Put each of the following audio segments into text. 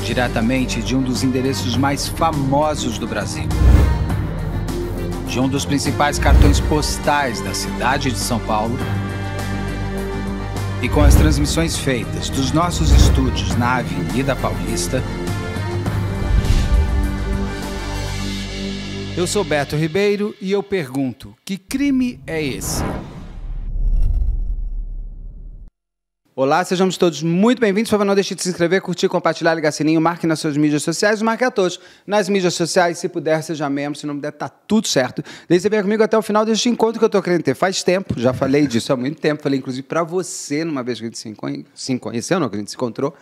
diretamente de um dos endereços mais famosos do Brasil. De um dos principais cartões postais da cidade de São Paulo. E com as transmissões feitas dos nossos estúdios na Avenida Paulista, eu sou Beto Ribeiro e eu pergunto, que crime é esse? Olá, sejamos todos muito bem-vindos. Por favor, não deixe de se inscrever, curtir, compartilhar, ligar sininho, marque nas suas mídias sociais, marque a todos nas mídias sociais. Se puder, seja membro, se não puder, tá tudo certo. Daí você vem comigo até o final deste encontro que eu tô querendo ter. Faz tempo, já falei disso há muito tempo, falei inclusive para você, numa vez que a gente se conheceu, não, que a gente se encontrou,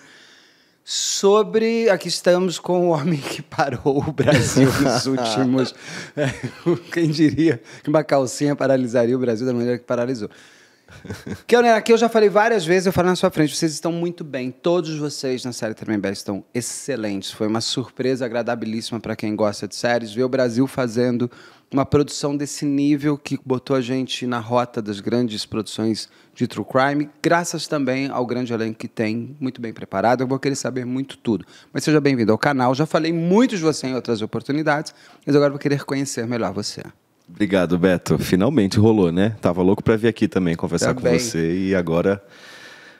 sobre... Aqui estamos com o homem que parou o Brasil nos últimos... quem diria que uma calcinha paralisaria o Brasil da maneira que paralisou. Aqui eu já falei várias vezes, eu falo na sua frente, vocês estão muito bem, todos vocês na série Tremembé estão excelentes, foi uma surpresa agradabilíssima para quem gosta de séries, ver o Brasil fazendo uma produção desse nível que botou a gente na rota das grandes produções de True Crime, graças também ao grande elenco que tem, muito bem preparado. Eu vou querer saber muito tudo, mas seja bem-vindo ao canal, já falei muito de você em outras oportunidades, mas agora vou querer conhecer melhor você. Obrigado, Beto. Finalmente rolou, né? Tava louco para vir aqui também conversar com você e agora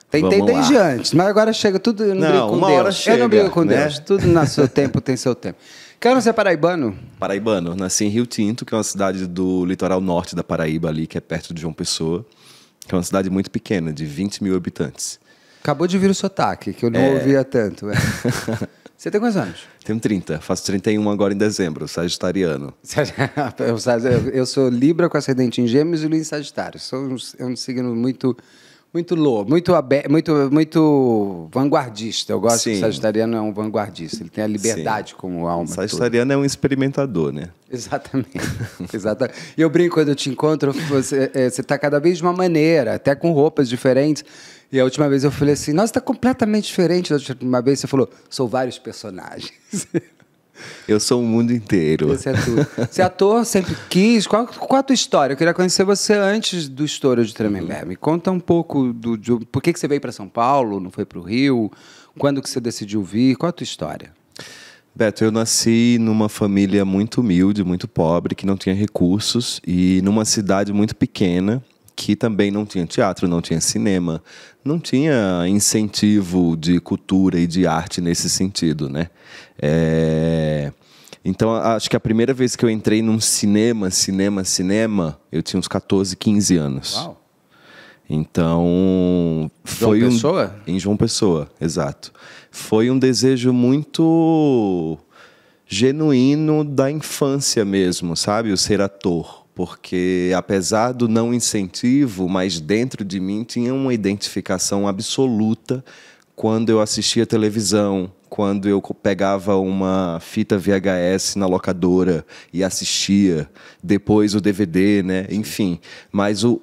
tentei desde antes, mas agora chega tudo, eu não brigo com uma Deus. hora chega, eu não brigo com né? Deus, tudo no seu tempo tem seu tempo. Quero ser paraibano? Paraibano. Nasci em Rio Tinto, que é uma cidade do litoral norte da Paraíba, ali, que é perto de João Pessoa, que é uma cidade muito pequena, de 20 mil habitantes. Acabou de vir o sotaque, que eu não ouvia tanto. Você tem quantos anos? Tenho 30, faço 31 agora em dezembro, sagitariano. Eu sou Libra com ascendente em Gêmeos e Lua em Sagitário. É um signo muito louco, muito vanguardista. Eu gosto que o sagitariano é um vanguardista. Ele tem a liberdade como alma. Sagitariano é um experimentador, né? Exatamente. Exatamente. E eu brinco quando eu te encontro, você está cada vez de uma maneira, até com roupas diferentes. E a última vez eu falei assim, nossa, está completamente diferente da última vez. Você falou, sou vários personagens. Eu sou o mundo inteiro. Esse é tudo. Você é ator, sempre quis. Qual a tua história? Eu queria conhecer você antes do estouro de Tremembé. Me conta um pouco por que você veio para São Paulo, não foi para o Rio? Quando que você decidiu vir? Qual a tua história? Beto, eu nasci numa família muito humilde, muito pobre, que não tinha recursos, e numa cidade muito pequena, que também não tinha teatro, não tinha cinema, não tinha incentivo de cultura e de arte nesse sentido, né? Então, acho que a primeira vez que eu entrei num cinema, eu tinha uns 14, 15 anos. Uau! Então, foi João Pessoa? Em João Pessoa, exato. Foi um desejo muito genuíno da infância mesmo, sabe? O ser ator. Porque, apesar do não incentivo, mas dentro de mim tinha uma identificação absoluta quando eu assistia televisão, quando eu pegava uma fita VHS na locadora e assistia, depois o DVD, né? Enfim. Mas o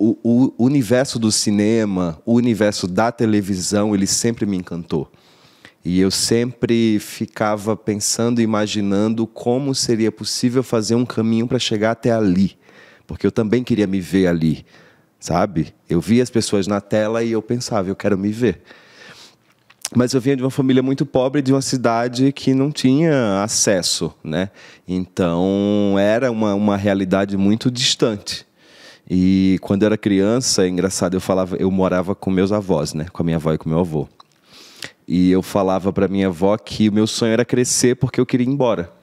universo do cinema, o universo da televisão, ele sempre me encantou. E eu sempre ficava pensando, imaginando como seria possível fazer um caminho para chegar até ali. Porque eu também queria me ver ali, sabe? Eu via as pessoas na tela e eu pensava, eu quero me ver. Mas eu vinha de uma família muito pobre, de uma cidade que não tinha acesso, né? Então, era uma realidade muito distante. E quando eu era criança, é engraçado, eu morava com meus avós, né? Com a minha avó e com meu avô. E eu falava para minha avó que o meu sonho era crescer porque eu queria ir embora.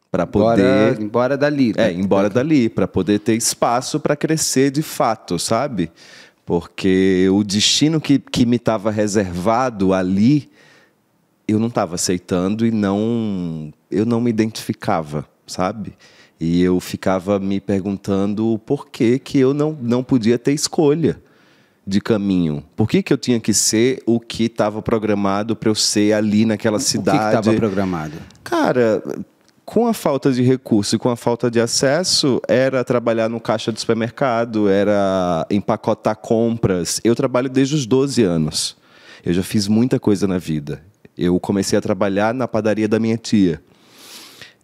Para poder... Embora dali. Né? Embora dali, para poder ter espaço para crescer de fato, sabe? Porque o destino que me estava reservado ali, eu não estava aceitando e eu não me identificava, sabe? E eu ficava me perguntando por que eu não podia ter escolha de caminho. Por que eu tinha que ser o que estava programado para eu ser ali naquela cidade? O que estava programado? Cara... Com a falta de recurso e com a falta de acesso, era trabalhar no caixa do supermercado, era empacotar compras. Eu trabalho desde os 12 anos. Eu já fiz muita coisa na vida. Eu comecei a trabalhar na padaria da minha tia.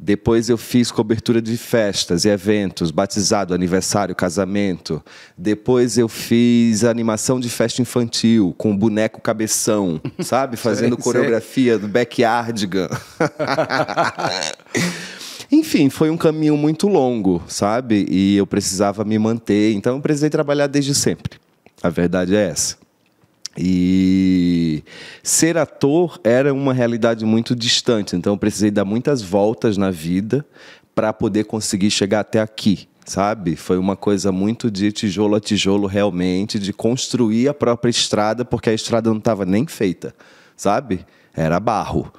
Depois eu fiz cobertura de festas e eventos, batizado, aniversário, casamento. Depois eu fiz animação de festa infantil, com boneco cabeção, sabe? Fazendo coreografia do Backyardigan. Enfim, foi um caminho muito longo, sabe? E eu precisava me manter, então eu precisei trabalhar desde sempre. A verdade é essa. E ser ator era uma realidade muito distante, então eu precisei dar muitas voltas na vida para poder conseguir chegar até aqui, sabe? Foi uma coisa muito de tijolo a tijolo, realmente, de construir a própria estrada, porque a estrada não estava nem feita, sabe? Era barro.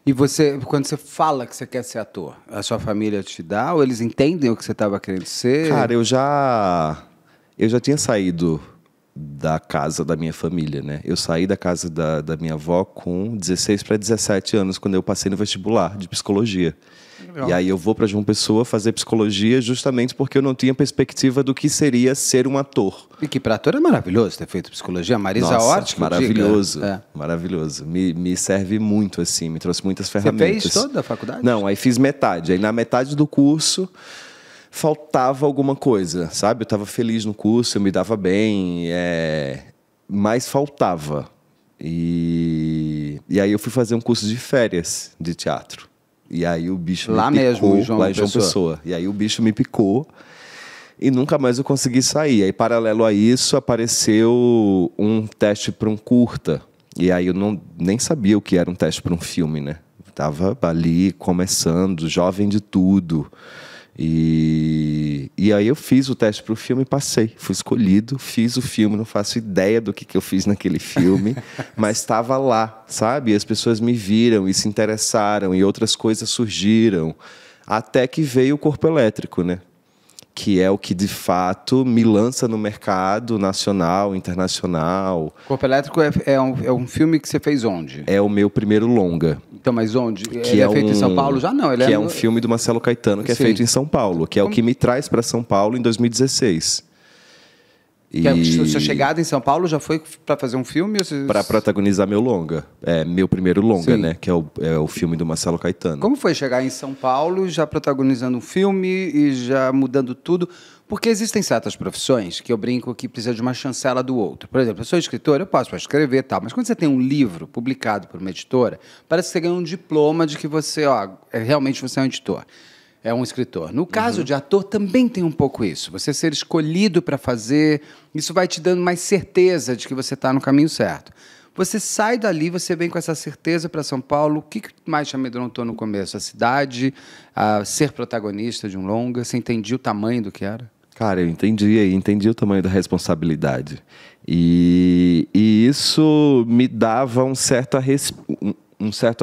E você, quando você fala que você quer ser ator, a sua família te dá ou eles entendem o que você estava querendo ser? Cara, eu já tinha saído da casa da minha família, né? Eu saí da casa da minha avó com 16 para 17 anos, quando eu passei no vestibular de psicologia. Legal. E aí eu vou para João Pessoa fazer psicologia justamente porque eu não tinha perspectiva do que seria ser um ator. E que para ator é maravilhoso ter feito psicologia. Marisa Hort, que maravilhoso, maravilhoso. Me serve muito, assim, me trouxe muitas ferramentas. Você fez toda a faculdade? Não, aí fiz metade. Aí na metade do curso faltava alguma coisa, sabe? Eu estava feliz no curso, eu me dava bem, mas faltava. E aí eu fui fazer um curso de férias de teatro. E aí o bicho lá me picou, mesmo, lá em João Pessoa. E aí o bicho me picou e nunca mais eu consegui sair. Aí, paralelo a isso, apareceu um teste para um curta. E aí eu nem sabia o que era um teste para um filme, né? Estava ali começando, jovem de tudo. E aí eu fiz o teste para o filme e passei. Fui escolhido, fiz o filme, não faço ideia do que eu fiz naquele filme, mas estava lá, sabe? E as pessoas me viram e se interessaram e outras coisas surgiram. Até que veio o Corpo Elétrico, né? Que é o que, de fato, me lança no mercado nacional, internacional. Corpo Elétrico é um filme que você fez onde? É o meu primeiro longa. Então, mas onde? Ele é feito em São Paulo já? Não, ele é um filme do Marcelo Caetano, que é feito em São Paulo, que é o que me traz para São Paulo em 2016. Sua chegada em São Paulo já foi para fazer um filme? Para protagonizar meu longa. É meu primeiro longa, né? Que é o filme do Marcelo Caetano. Como foi chegar em São Paulo, já protagonizando um filme e já mudando tudo? Porque existem certas profissões que eu brinco que precisa de uma chancela do outro. Por exemplo, eu sou escritor, eu posso escrever e tal, mas quando você tem um livro publicado por uma editora, parece que você ganha um diploma de que você, realmente você é um editor. É um escritor. No caso de ator, também tem um pouco isso. Você ser escolhido para fazer, isso vai te dando mais certeza de que você está no caminho certo. Você sai dali, você vem com essa certeza para São Paulo. O que mais te amedrontou no começo? A cidade, a ser protagonista de um longa? Você entendia o tamanho do que era? Cara, eu entendi o tamanho da responsabilidade. E isso me dava um certo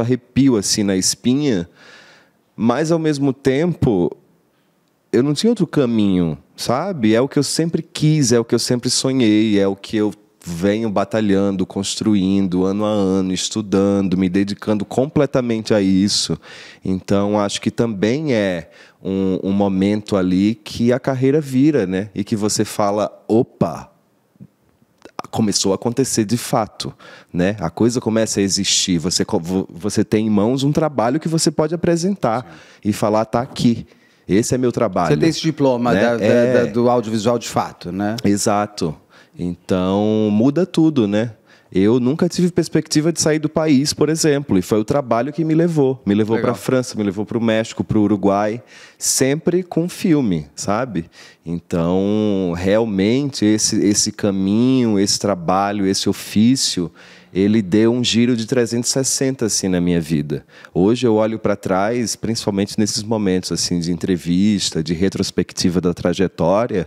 arrepio assim, na espinha, mas, ao mesmo tempo, eu não tinha outro caminho, sabe? É o que eu sempre quis, é o que eu sempre sonhei, é o que eu venho batalhando, construindo, ano a ano, estudando, me dedicando completamente a isso. Então, acho que também é um momento ali que a carreira vira, né? E que você fala, opa, começou a acontecer de fato, né? A coisa começa a existir. Você tem em mãos um trabalho que você pode apresentar e falar, tá aqui. Esse é meu trabalho. Você tem esse diploma, né? Do audiovisual de fato, né? Exato. Então, muda tudo, né? Eu nunca tive perspectiva de sair do país, por exemplo, e foi o trabalho que me levou. Me levou para a França, me levou para o México, para o Uruguai, sempre com filme, sabe? Então, realmente, esse caminho, esse trabalho, esse ofício, ele deu um giro de 360 assim, na minha vida. Hoje eu olho para trás, principalmente nesses momentos assim, de entrevista, de retrospectiva da trajetória,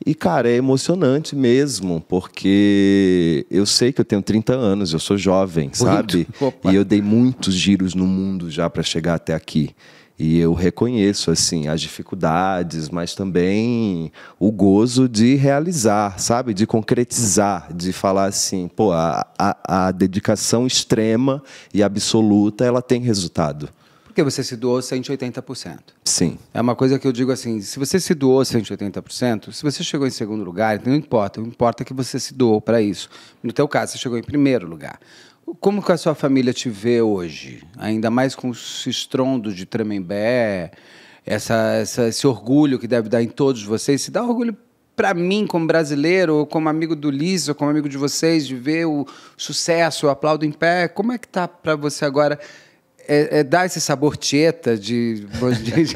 e, cara, é emocionante mesmo, porque eu sei que eu tenho 30 anos, eu sou jovem, sabe? E eu dei muitos giros no mundo já para chegar até aqui. E eu reconheço assim, as dificuldades, mas também o gozo de realizar, sabe? De concretizar, de falar assim, pô, a dedicação extrema e absoluta, ela tem resultado. Porque você se doou 180%. Sim. É uma coisa que eu digo assim, se você se doou 180%, se você chegou em segundo lugar, não importa. O que importa é que você se doou para isso. No teu caso, você chegou em primeiro lugar. Como que a sua família te vê hoje? Ainda mais com esse estrondo de Tremembé, esse orgulho que deve dar em todos vocês. Se dá orgulho para mim, como brasileiro, ou como amigo do Ulisses, ou como amigo de vocês, de ver o sucesso, o aplauso em pé. Como é que tá para você agora? Dar esse sabor tieta de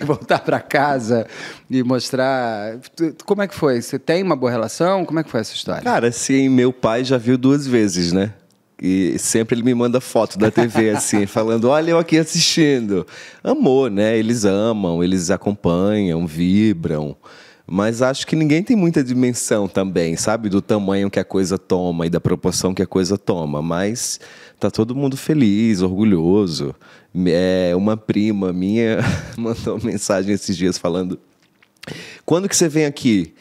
voltar para casa e mostrar... Como é que foi? Você tem uma boa relação? Como é que foi essa história? Cara, sim, meu pai já viu 2 vezes, né? E sempre ele me manda foto da TV, assim, falando, olha eu aqui assistindo. Amor, né? Eles amam, eles acompanham, vibram. Mas acho que ninguém tem muita dimensão também, sabe? Do tamanho que a coisa toma e da proporção que a coisa toma. Mas tá todo mundo feliz, orgulhoso. Uma prima minha mandou mensagem esses dias falando: quando que você vem aqui?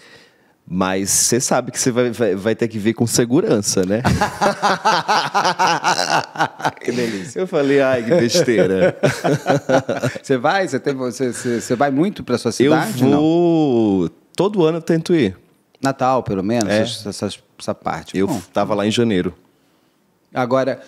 Mas você sabe que você vai ter que vir com segurança, né? Que delícia. Eu falei, ai, que besteira. Você vai? Você vai muito para sua cidade? Eu vou... Não? Todo ano eu tento ir. Natal, pelo menos, essa parte. Eu estava lá em janeiro. Agora,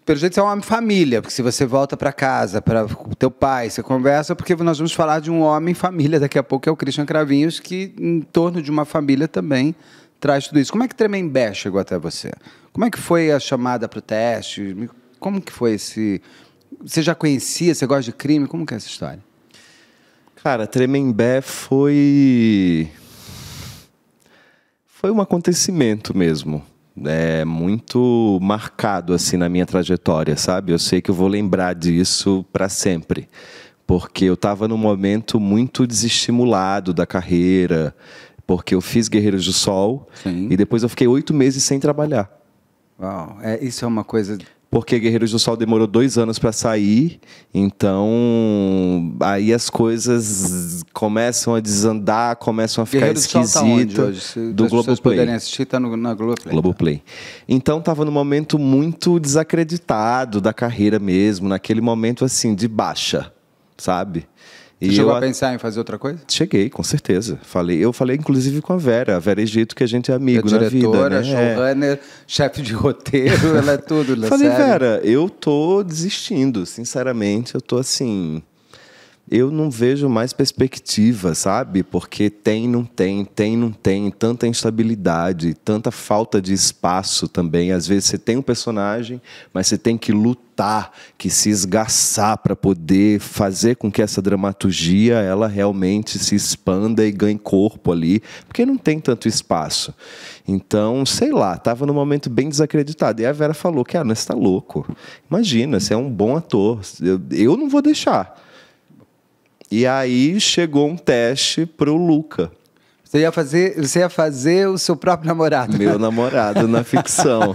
pelo jeito você é uma família, porque se você volta para casa, para o teu pai, você conversa, porque nós vamos falar de um homem família daqui a pouco, que é o Christian Cravinhos, que em torno de uma família também traz tudo isso. Como é que Tremembé chegou até você? Como é que foi a chamada para o teste? Como que foi esse... Você já conhecia? Você gosta de crime? Como que é essa história? Cara, Tremembé foi um acontecimento mesmo. Muito marcado assim na minha trajetória, sabe? Eu sei que eu vou lembrar disso para sempre, porque eu estava num momento muito desestimulado da carreira, porque eu fiz Guerreiros do Sol. Sim. E depois eu fiquei 8 meses sem trabalhar. Uau, isso é uma coisa... Porque Guerreiros do Sol demorou 2 anos para sair, então aí as coisas começam a desandar, começam a ficar esquisitas. Guerreiros do Sol tá onde hoje? Do Globoplay. Se puderem assistir, tá na Globoplay. Globoplay. Então estava num momento muito desacreditado da carreira mesmo, naquele momento assim de baixa, sabe? Você chegou a pensar em fazer outra coisa? Cheguei, com certeza. Eu falei inclusive com a Vera Egito, que a gente é amigo na vida. Diretora, showrunner, chefe de roteiro, ela é tudo. Falei, Vera, eu tô desistindo, sinceramente, eu tô assim... Eu não vejo mais perspectiva, sabe? Porque não tem, tanta instabilidade, tanta falta de espaço também. Às vezes você tem um personagem, mas você tem que lutar, que se esgaçar para poder fazer com que essa dramaturgia ela realmente se expanda e ganhe corpo ali, porque não tem tanto espaço. Então, sei lá, estava num momento bem desacreditado. E a Vera falou, cara, você está louco. Imagina, você é um bom ator. Eu não vou deixar. E aí chegou um teste pro Luca. Você ia fazer o seu próprio namorado. Meu namorado na ficção.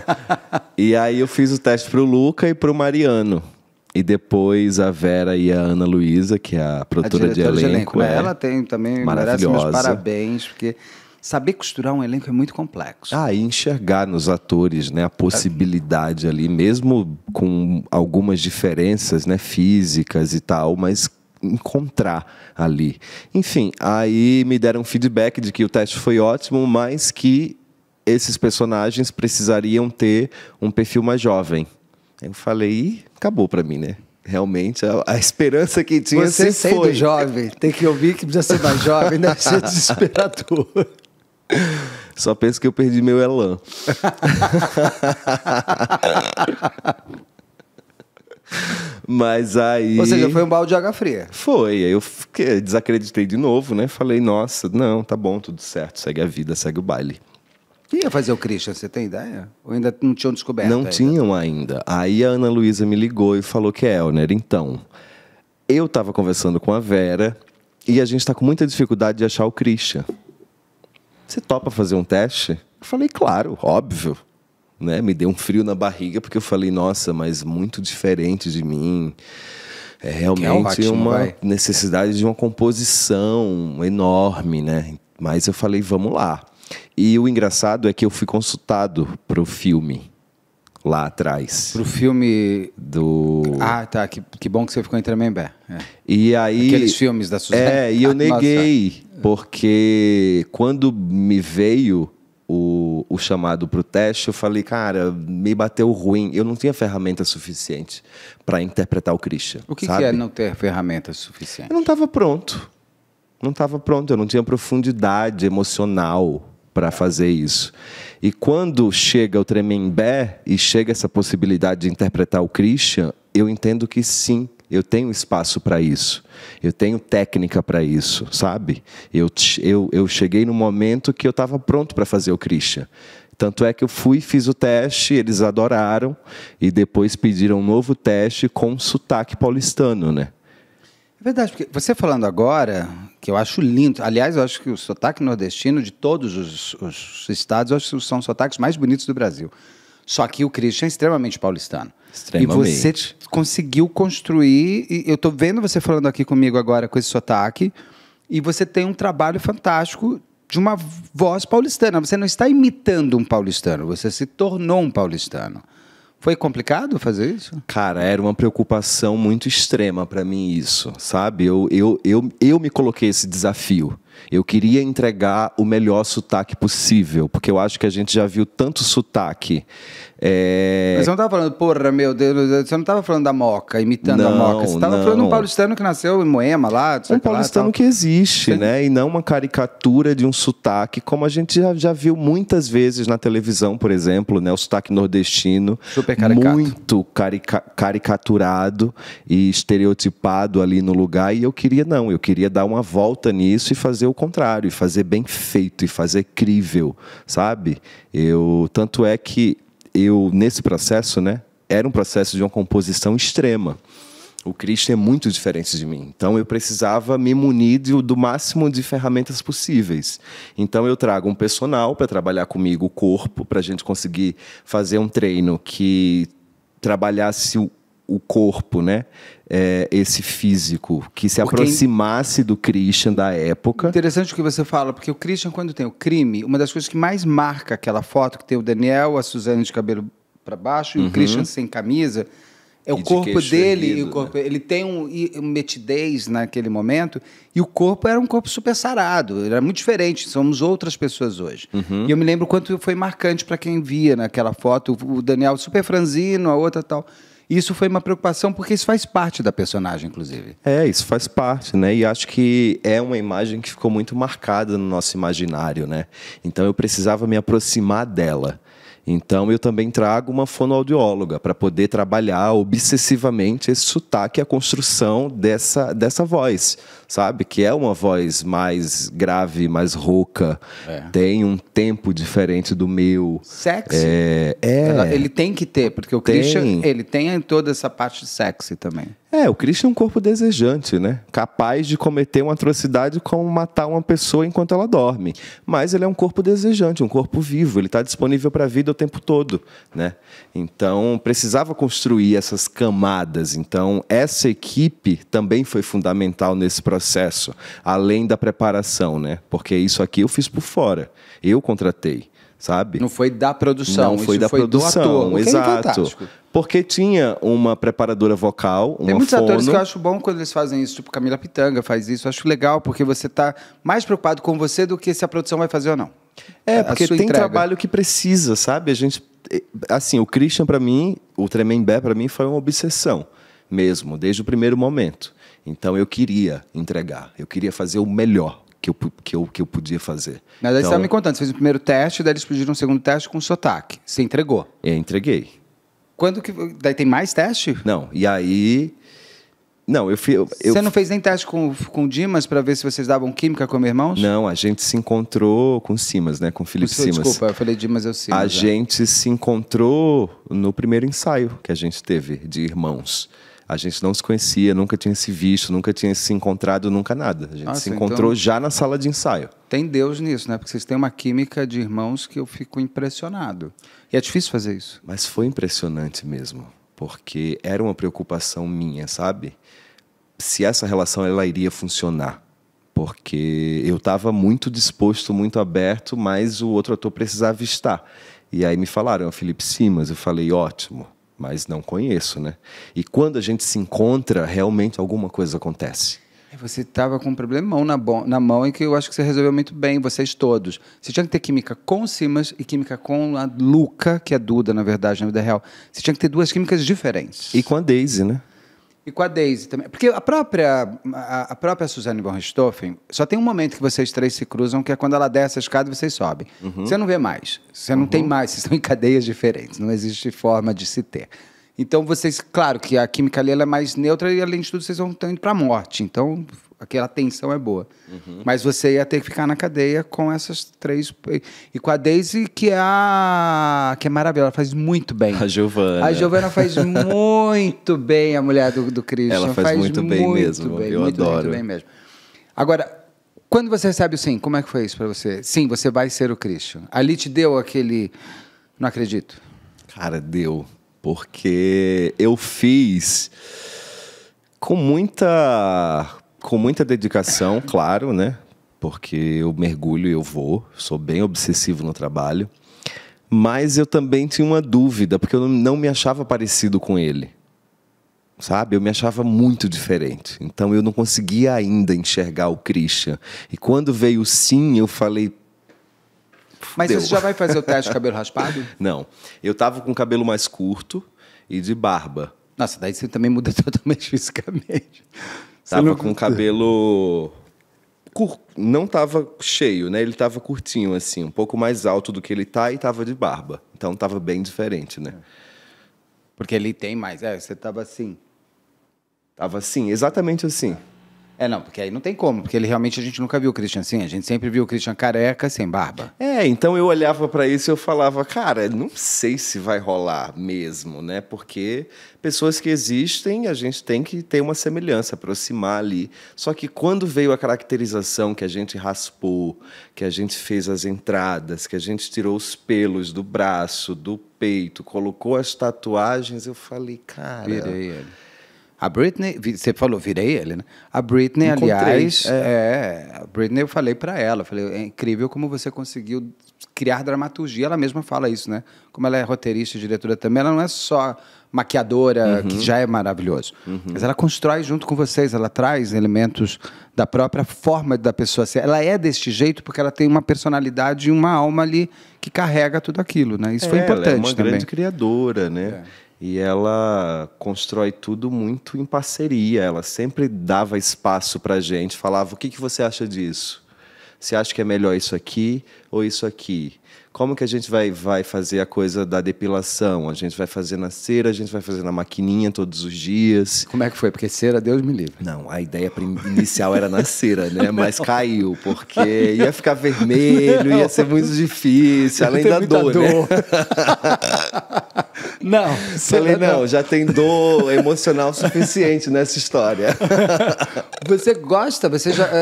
E aí eu fiz o teste pro Luca e pro Mariano. E depois a Vera e a Ana Luísa, que é a produtora de elenco. Ela tem também, merece meus parabéns, porque saber costurar um elenco é muito complexo. E enxergar nos atores, né, a possibilidade ali, mesmo com algumas diferenças, né, físicas e tal, mas encontrar ali. Enfim, aí me deram feedback de que o teste foi ótimo, mas que esses personagens precisariam ter um perfil mais jovem. Eu falei, acabou pra mim, né? Realmente, a esperança que tinha você se foi. Jovem, tem que ouvir que precisa ser mais jovem, deve ser desesperador. Só penso que eu perdi meu elan. Mas aí... Ou seja, foi um balde de água fria. Foi, aí eu desacreditei de novo, né? Falei, nossa, não, tá bom, tudo certo, segue a vida, segue o baile. Ia fazer o Christian, você tem ideia? Ou ainda não tinham descoberto? Não tinham ainda. Aí a Ana Luísa me ligou e falou que Elner, então, eu tava conversando com a Vera e a gente tá com muita dificuldade de achar o Christian. Você topa fazer um teste? Eu falei, claro, óbvio. Né? Me deu um frio na barriga, porque eu falei, nossa, mas muito diferente de mim. É realmente uma necessidade de uma composição enorme, né? Mas eu falei, vamos lá. E o engraçado é que eu fui consultado para o filme lá atrás. Para o filme do... Ah, tá. Que bom que você ficou em Tremembé. E aí... Aqueles filmes da Suzane. E eu neguei, porque quando me veio... o chamado para o teste, eu falei, cara, me bateu ruim. Eu não tinha ferramenta suficiente para interpretar o Christian. O que sabe? é não ter ferramentas suficientes? Eu não estava pronto. Não estava pronto, eu não tinha profundidade emocional para fazer isso. E quando chega o Tremembé e chega essa possibilidade de interpretar o Christian, eu entendo que sim, eu tenho espaço para isso. Eu tenho técnica para isso, sabe? Eu cheguei no momento que eu estava pronto para fazer o Christian. Tanto é que eu fui, fiz o teste, eles adoraram, e depois pediram um novo teste com sotaque paulistano, né? É verdade, porque você falando agora, que eu acho lindo, aliás, eu acho que o sotaque nordestino de todos os estados, eu acho que são os sotaques mais bonitos do Brasil. Só que o Christian é extremamente paulistano. Extremamente. E você conseguiu construir, e eu estou vendo você falando aqui comigo agora com esse sotaque, e você tem um trabalho fantástico de uma voz paulistana. Você não está imitando um paulistano, você se tornou um paulistano. Foi complicado fazer isso? Cara, era uma preocupação muito extrema para mim isso, sabe? Eu me coloquei esse desafio. Eu queria entregar o melhor sotaque possível, porque eu acho que a gente já viu tanto sotaque. Mas você não estava falando, porra, meu Deus, você não estava falando da Moca, imitando a Moca. Você estava falando de um paulistano que nasceu em Moema, lá. Um paulistano que existe, né? E não uma caricatura de um sotaque, como a gente já viu muitas vezes na televisão, por exemplo, né? O sotaque nordestino. Super caricato. Muito caricaturado e estereotipado ali no lugar. E eu queria dar uma volta nisso e fazer o contrário, e fazer bem feito, e fazer crível, sabe? Tanto é que nesse processo, né, era um processo de uma composição extrema. O Christian é muito diferente de mim. Então, eu precisava me munir do máximo de ferramentas possíveis. Então, eu trago um personal para trabalhar comigo o corpo, para a gente conseguir fazer um treino que trabalhasse o corpo, né? Esse físico, que se aproximasse do Christian da época. Interessante o que você fala, porque o Christian, quando tem o crime, uma das coisas que mais marca aquela foto, que tem o Daniel, a Suzane de cabelo para baixo, e o Christian sem camisa, é o corpo dele, erguido, e o corpo, né? Ele tem uma metidez naquele momento, e o corpo era um corpo super sarado, era muito diferente, somos outras pessoas hoje. E eu me lembro o quanto foi marcante para quem via naquela foto, o Daniel super franzino, a outra tal. Isso foi uma preocupação, porque isso faz parte da personagem, inclusive. Isso faz parte, né? E acho que é uma imagem que ficou muito marcada no nosso imaginário, né? Então eu precisava me aproximar dela. Então eu também trago uma fonoaudióloga para poder trabalhar obsessivamente esse sotaque e a construção dessa voz, sabe? Que é uma voz mais grave, mais rouca, tem um tempo diferente do meu. Sexy? Ele tem que ter, porque o Christian, ele tem toda essa parte sexy também. O Christian é um corpo desejante, né? Capaz de cometer uma atrocidade como matar uma pessoa enquanto ela dorme. Mas ele é um corpo desejante, um corpo vivo. Ele está disponível para a vida o tempo todo, né? Então, precisava construir essas camadas. Então, essa equipe também foi fundamental nesse processo, além da preparação, né? Porque isso aqui eu fiz por fora. Eu contratei, sabe? Não foi da produção. Não foi da produção, do ator, exato. Porque tinha uma preparadora vocal, Tem muitos atores que eu acho bom quando eles fazem isso, tipo Camila Pitanga faz isso. Eu acho legal, porque você está mais preocupado com você do que se a produção vai fazer ou não. Porque tem trabalho que precisa, sabe? A gente, assim, o Christian para mim, o Tremembé para mim foi uma obsessão mesmo, desde o primeiro momento. Então eu queria entregar, eu queria fazer o melhor que eu podia fazer. Mas aí você estava me contando, você fez o primeiro teste, daí eles pediram um segundo teste com sotaque. Você entregou? Eu entreguei. Daí tem mais teste? Não, e aí... Não, Você não fez nem teste com o Dimas para ver se vocês davam química como irmãos? Não, a gente se encontrou com o Simas, né? Com o Felipe Simas. Desculpa, eu falei Dimas, eu Simas. A gente se encontrou no primeiro ensaio que a gente teve de irmãos. A gente não se conhecia, nunca tinha se visto, nunca tinha se encontrado, nunca nada. A gente se encontrou então, já na sala de ensaio. Tem Deus nisso, né? Porque vocês têm uma química de irmãos que eu fico impressionado. E é difícil fazer isso. Mas foi impressionante mesmo, porque era uma preocupação minha, sabe? Se essa relação ela iria funcionar. Porque eu estava muito disposto, muito aberto, mas o outro ator precisava estar. E aí me falaram, Felipe Simas, eu falei, ótimo. Mas não conheço, né? E quando a gente se encontra, realmente alguma coisa acontece. você estava com um problemão na mão e que eu acho que você resolveu muito bem, vocês todos. Você tinha que ter química com o Simas e química com a Luca, que é a Duda, na verdade, na vida real. Você tinha que ter duas químicas diferentes. E com a Daisy, né? E com a Daisy também. Porque a própria Suzane von Richthofen, só tem um momento que vocês três se cruzam, que é quando ela desce a escada e vocês sobem. Você não vê mais. Você não tem mais. Vocês estão em cadeias diferentes. Não existe forma de se ter. Então, vocês... Claro que a química ali ela é mais neutra e, além de tudo, vocês estão indo para a morte. Então, aquela tensão é boa. Mas você ia ter que ficar na cadeia com essas três... E com a Daisy, que é maravilhosa. Ela faz muito bem. A Giovana. A Giovana faz muito bem, a mulher do Christian. Ela faz muito bem mesmo. Eu adoro. Muito bem mesmo. Agora, quando você recebe o sim, como é que foi isso para você? Sim, você vai ser o Christian. Ali te deu aquele... Não acredito. Cara, deu. Porque eu fiz com muita dedicação, claro, né? Porque eu mergulho e eu vou. Sou bem obsessivo no trabalho. Mas eu também tinha uma dúvida, porque eu não me achava parecido com ele. Sabe? Eu me achava muito diferente. Então eu não conseguia ainda enxergar o Christian. E quando veio o sim, eu falei... Mas você já vai fazer o teste de cabelo raspado? Não. Eu tava com o cabelo mais curto e de barba. Nossa, daí você também muda totalmente fisicamente. Tava com o cabelo... Não tava cheio, né? Ele tava curtinho, assim. Um pouco mais alto do que ele tá e tava de barba. Então tava bem diferente, né? Porque ele tem mais. Você tava assim. Tava assim, exatamente assim. Não, porque aí não tem como, porque a gente nunca viu o Christian assim, a gente sempre viu o Christian careca, sem barba. Então eu olhava para isso e eu falava, cara, não sei se vai rolar mesmo, né? Porque pessoas que existem, a gente tem que ter uma semelhança, aproximar ali. Só que quando veio a caracterização que a gente raspou, que a gente fez as entradas, que a gente tirou os pelos do braço, do peito, colocou as tatuagens, eu falei, cara... Virei ele. A Britney, você falou, virei ele, né? A Britney, Encontrei, aliás, a Britney eu falei para ela, eu falei, é incrível como você conseguiu criar dramaturgia, ela mesma fala isso, né? Como ela é roteirista e diretora também, ela não é só maquiadora, que já é maravilhoso, mas ela constrói junto com vocês, ela traz elementos da própria forma da pessoa ser. Ela é deste jeito porque ela tem uma personalidade e uma alma ali que carrega tudo aquilo, né? Isso foi importante também. Ela é uma também. grande criadora, né? E ela constrói tudo muito em parceria. Ela sempre dava espaço para a gente, falava, o que você acha disso? Você acha que é melhor isso aqui ou isso aqui? Como que a gente vai fazer a coisa da depilação? A gente vai fazer na cera, a gente vai fazer na maquininha todos os dias. Como é que foi? Porque cera, Deus me livre. Não, a ideia inicial era na cera, né? Mas caiu, porque ia ficar vermelho, ia ser muito difícil, além da dor, né? Não, falei, não, já tem dor emocional suficiente nessa história. Você gosta,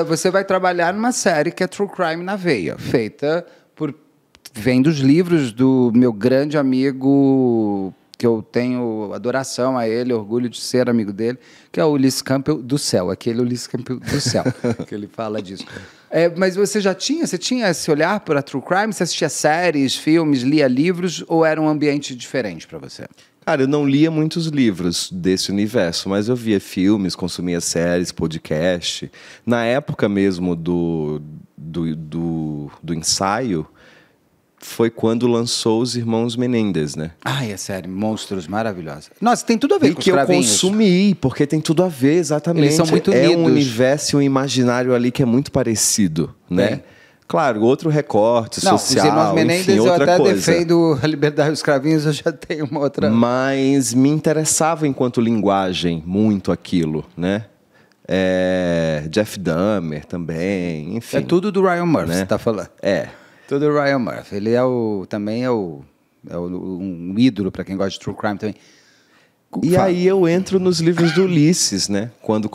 você vai trabalhar numa série que é True Crime na Veia, feita por... Vem dos livros do meu grande amigo, que eu tenho adoração a ele, orgulho de ser amigo dele, que é o Ulisses Campbell do Céu, aquele Ulisses Campbell do Céu, que ele fala disso. Mas você tinha esse olhar para True Crime? Você assistia séries, filmes, lia livros, ou era um ambiente diferente para você? Cara, eu não lia muitos livros desse universo, mas eu via filmes, consumia séries, podcast. Na época mesmo do ensaio, foi quando lançou Os Irmãos Menendez, né? É sério, monstros maravilhosos. Nossa, tem tudo a ver com os que cravinhos. Eu consumi, porque tem tudo a ver, exatamente. Eles são muito unidos. É um universo e um imaginário ali que é muito parecido, né? Claro, outro recorte social, Os Irmãos Menendez, enfim, outra eu até coisa. defendo a liberdade dos cravinhos, eu já tenho uma outra... Mas me interessava enquanto linguagem muito aquilo, né? Jeff Dahmer também, enfim. É tudo do Ryan Murphy, né? Você tá falando. Tudo do Ryan Murphy. Ele também é um ídolo para quem gosta de True Crime também. E aí eu entro nos livros do Ulisses, né? Quando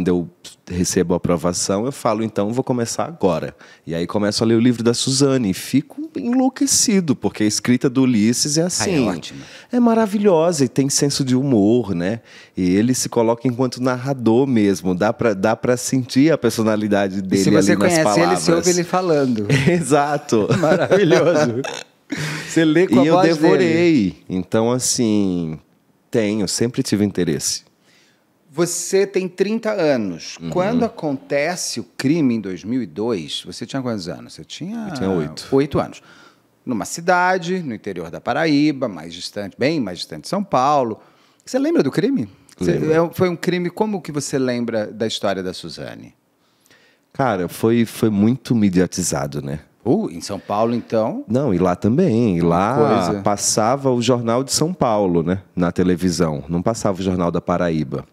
eu recebo a aprovação, eu falo, então vou começar agora. E aí começo a ler o livro da Suzane e fico enlouquecido, porque a escrita do Ulisses é assim. É ótima. É maravilhosa e tem senso de humor, né? E ele se coloca enquanto narrador mesmo. Dá pra sentir a personalidade dele ali nas palavras. Se você conhece ele, você ouve ele falando. Exato. Maravilhoso. Você lê com a voz dele. E eu devorei. Então, assim, sempre tive interesse. Você tem 30 anos. Quando acontece o crime em 2002, você tinha quantos anos? Eu tinha 8. 8 anos. Numa cidade, no interior da Paraíba, mais distante, bem mais distante de São Paulo. Você lembra do crime? Foi um crime, como que você lembra da história da Suzane? Cara, foi muito mediatizado, né? Em São Paulo, então? Não, e lá também. E lá passava o Jornal de São Paulo, né? Na televisão. Não passava o Jornal da Paraíba.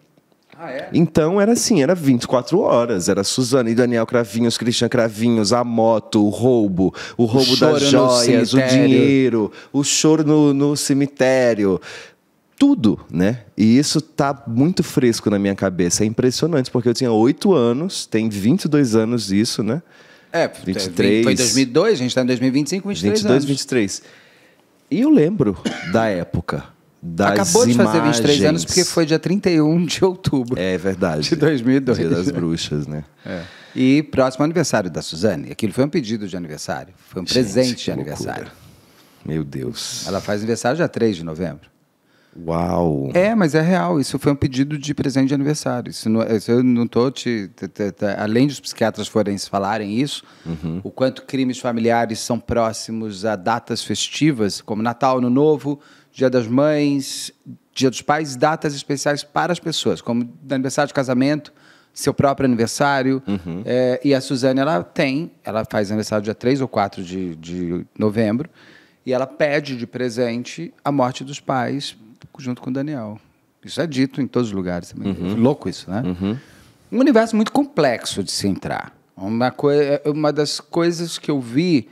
Ah, é? Então era assim, era 24 horas. Era Suzane e Daniel Cravinhos, Christian Cravinhos, a moto, o roubo das joias, o dinheiro, o choro no cemitério. Tudo, né? E isso tá muito fresco na minha cabeça. É impressionante, porque eu tinha 8 anos, tem 22 anos isso, né? 23. Foi 2002, a gente está em 2025, 23 anos. 23. E eu lembro da época, das Acabou de fazer 23 imagens. anos, porque foi dia 31 de outubro. É verdade. De 2002. Dia das Bruxas, né? E próximo aniversário da Suzane. Aquilo foi um pedido de aniversário. Foi um presente de aniversário. Meu Deus. Ela faz aniversário dia 3 de novembro. Uau! Mas é real. Isso foi um pedido de presente de aniversário. Eu não estou além dos psiquiatras forenses falarem isso, o quanto crimes familiares são próximos a datas festivas, como Natal, Ano Novo, Dia das Mães, Dia dos Pais, datas especiais para as pessoas, como aniversário de casamento, seu próprio aniversário. E a Suzane, ela faz aniversário dia 3 ou 4 de novembro, e ela pede de presente a morte dos pais, junto com o Daniel. Isso é dito em todos os lugares também. Louco isso, né? Um universo muito complexo de se entrar. Uma das coisas que eu vi...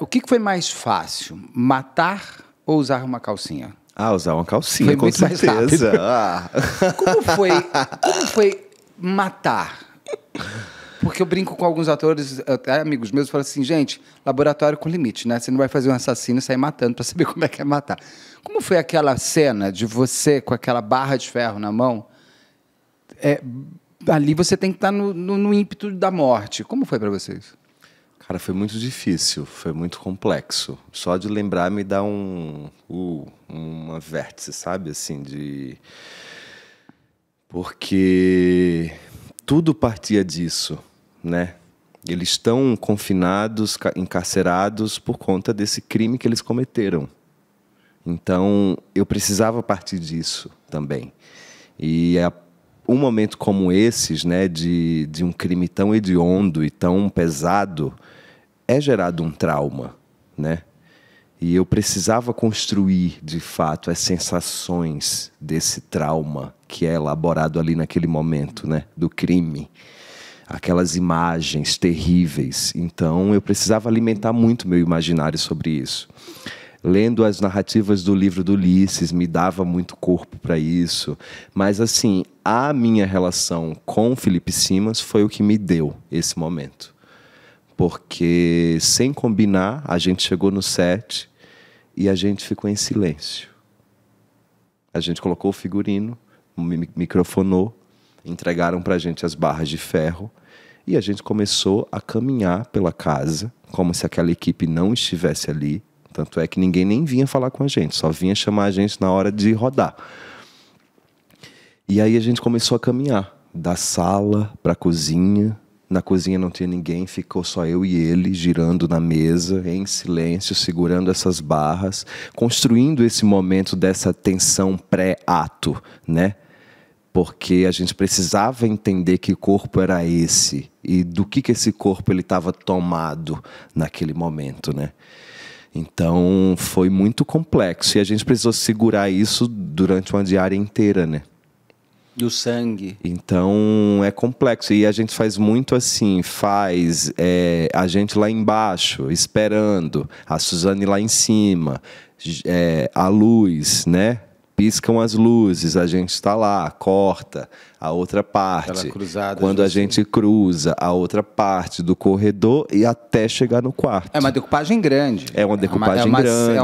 o que foi mais fácil? Matar ou usar uma calcinha? Usar uma calcinha, foi com muito certeza. Como foi matar? Porque eu brinco com alguns atores, até amigos meus, falam assim, gente, laboratório com limite, né? Você não vai fazer um assassino e sair matando para saber como é que é matar. Como foi aquela cena de você com aquela barra de ferro na mão? Ali você tem que estar no ímpeto da morte. Como foi para vocês? Cara, foi muito difícil, foi muito complexo. Só de lembrar me dá uma vértice, sabe? Assim, porque tudo partia disso, né? Eles estão confinados, encarcerados por conta desse crime que eles cometeram. Então, eu precisava partir disso também. E um momento como esses, né, de um crime tão hediondo e tão pesado, é gerado um trauma, né? E eu precisava construir, de fato, as sensações desse trauma que é elaborado ali naquele momento, né, do crime. Aquelas imagens terríveis. Então, eu precisava alimentar muito meu imaginário sobre isso. Lendo as narrativas do livro do Ulisses, me dava muito corpo para isso. Mas, assim, a minha relação com Felipe Simas foi o que me deu esse momento. Porque, sem combinar, a gente chegou no set e a gente ficou em silêncio. A gente colocou o figurino, microfonou, entregaram para a gente as barras de ferro e a gente começou a caminhar pela casa, como se aquela equipe não estivesse ali. Tanto é que ninguém nem vinha falar com a gente, só vinha chamar a gente na hora de rodar. E aí a gente começou a caminhar, da sala para a cozinha. Na cozinha não tinha ninguém, ficou só eu e ele girando na mesa, em silêncio, segurando essas barras, construindo esse momento dessa tensão pré-ato, né? Porque a gente precisava entender que corpo era esse e do que esse corpo ele estava tomado naquele momento, né? Então, foi muito complexo e a gente precisou segurar isso durante uma diária inteira, né? Do sangue. Então, é complexo. E a gente faz muito assim, a gente lá embaixo, esperando, a Suzane lá em cima, a luz, né? Piscam as luzes, a gente está lá, corta a outra parte. Quando a gente cruza a outra parte do corredor e até chegar no quarto. É uma decupagem grande. É uma decupagem grande.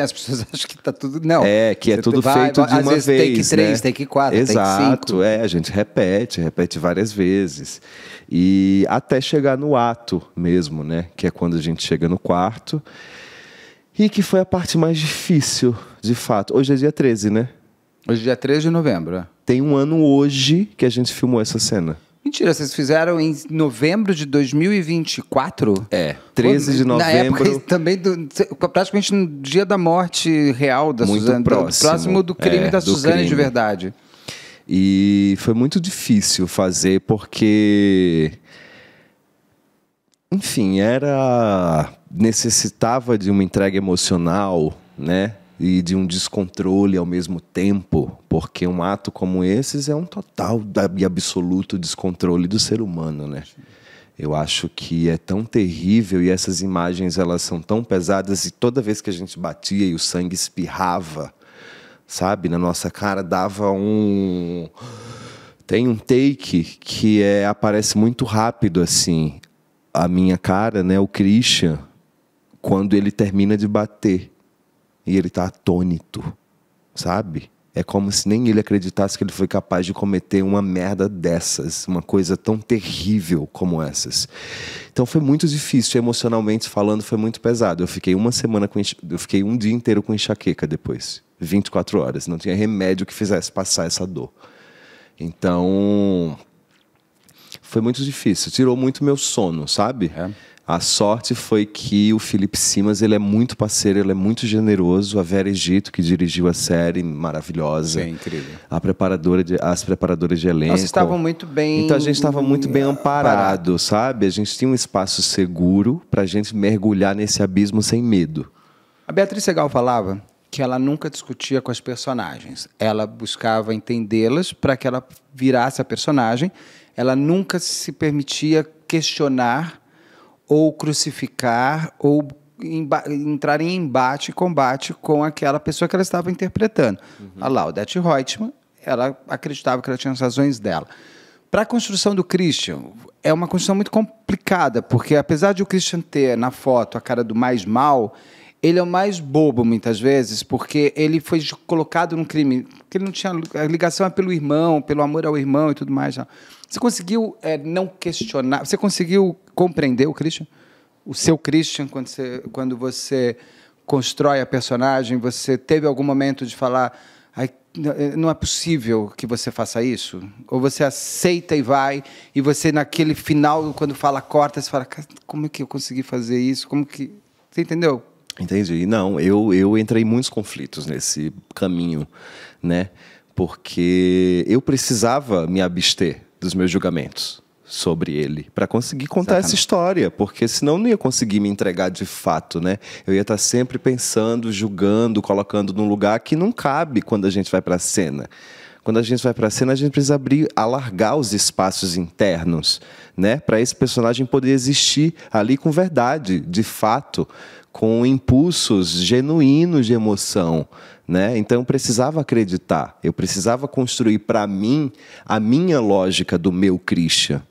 As pessoas acham que está tudo... Não. Que é tudo feito de uma vez. Take 3, take 4, Exato, take 5. A gente repete várias vezes. E até chegar no ato mesmo, né? Que é quando a gente chega no quarto. E que foi a parte mais difícil, de fato. Hoje é dia 13, né? Hoje é dia 13 de novembro, tem um ano hoje que a gente filmou essa cena. Mentira, vocês fizeram em novembro de 2024? 13 de novembro. Na época também, praticamente no dia da morte real da muito Suzane. Próximo do crime da Suzane crime. de verdade. E foi muito difícil fazer porque... Enfim, necessitava de uma entrega emocional, né? E de um descontrole ao mesmo tempo, porque um ato como esses é um total e absoluto descontrole do ser humano, né? Eu acho que é tão terrível e essas imagens elas são tão pesadas e toda vez que a gente batia e o sangue espirrava, sabe, na nossa cara dava um... Tem um take que aparece muito rápido assim, a minha cara, né, o Christian, quando ele termina de bater. E ele está atônito, sabe? É como se nem ele acreditasse que ele foi capaz de cometer uma merda dessas, uma coisa tão terrível como essas. Então foi muito difícil, emocionalmente falando, foi muito pesado. Eu fiquei um dia inteiro com enxaqueca depois, 24 horas. Não tinha remédio que fizesse passar essa dor. Então, foi muito difícil. Tirou muito meu sono, sabe? A sorte foi que o Felipe Simas, ele é muito parceiro, ele é muito generoso. A Vera Egito, que dirigiu a série, maravilhosa. É incrível. As preparadoras de elenco. Nós estavam muito bem... Então a gente estava muito bem amparado, sabe? A gente tinha um espaço seguro para a gente mergulhar nesse abismo sem medo. A Beatriz Segal falava que ela nunca discutia com as personagens. Ela buscava entendê-las para que ela virasse a personagem. Ela nunca se permitia questionar ou crucificar, ou entrar em embate e combate com aquela pessoa que ela estava interpretando. A Laudete Reutemann, ela acreditava que ela tinha as razões dela. Para a construção do Christian, é uma construção muito complicada, porque apesar de o Christian ter na foto a cara do mais mal, ele é o mais bobo muitas vezes, porque ele foi colocado num crime que ele não tinha... A ligação é pelo irmão, pelo amor ao irmão e tudo mais. Não. Você conseguiu não questionar... Você conseguiu compreender o Christian? O seu Christian, quando você constrói a personagem, você teve algum momento de falar... Não é possível que você faça isso? Ou você aceita e vai, e você naquele final, quando fala corta, você fala, como é que eu consegui fazer isso? Como que... Você entendeu? Entendi. Não, eu entrei em muitos conflitos nesse caminho, né? Porque eu precisava me abster dos meus julgamentos sobre ele para conseguir contar essa história, porque senão não ia conseguir me entregar de fato, né? Eu ia estar sempre pensando, julgando, colocando num lugar que não cabe quando a gente vai para a cena. Quando a gente vai para a cena, a gente precisa alargar os espaços internos, né? Para esse personagem poder existir ali com verdade, de fato, com impulsos genuínos de emoção, né? Então eu precisava acreditar, eu precisava construir para mim a minha lógica do meu Christian.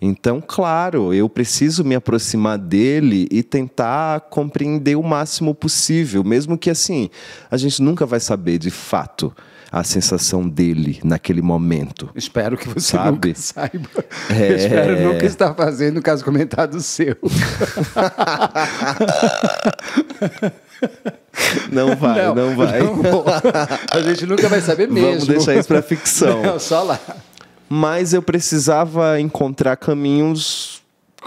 Então, claro, eu preciso me aproximar dele e tentar compreender o máximo possível, mesmo que assim, a gente nunca vai saber de fato a sensação dele naquele momento. Espero que você nunca saiba. Espero nunca estar fazendo um caso comentado seu. Não vai. Não, a gente nunca vai saber mesmo. Vamos deixar isso para ficção. Não, só lá. Mas eu precisava encontrar caminhos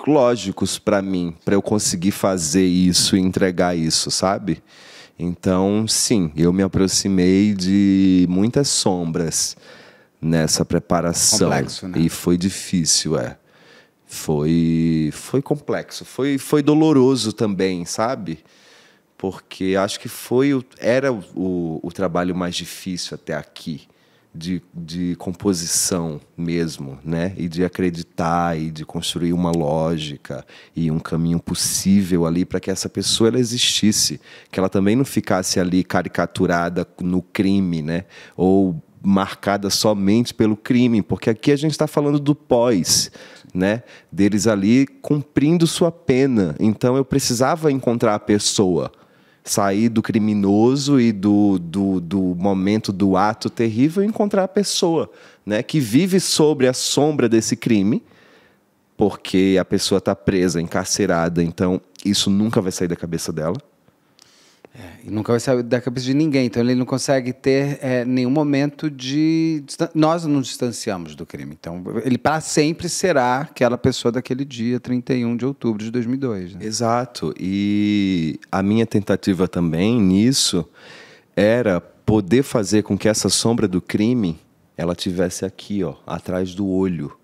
lógicos para mim, para eu conseguir fazer isso e entregar isso, sabe? Então, sim, eu me aproximei de muitas sombras nessa preparação. Complexo, né? E foi difícil, Foi complexo, foi doloroso também, sabe? Porque acho que era o trabalho mais difícil até aqui, de composição mesmo, né? E de acreditar e de construir uma lógica e um caminho possível ali para que essa pessoa ela existisse, que ela também não ficasse ali caricaturada no crime, né? Ou marcada somente pelo crime, porque aqui a gente está falando do pós, né? Deles ali cumprindo sua pena. Então eu precisava encontrar a pessoa, sair do criminoso e do momento do ato terrível e encontrar a pessoa, né, que vive sobre a sombra desse crime, porque a pessoa está presa, encarcerada, então isso nunca vai sair da cabeça dela. e nunca vai sair da cabeça de ninguém. Então ele não consegue ter nenhum momento de... Nós não nos distanciamos do crime. Então ele para sempre será aquela pessoa daquele dia, 31 de outubro de 2002. Né? Exato. E a minha tentativa também nisso era poder fazer com que essa sombra do crime ela tivesse aqui, ó, atrás do olho,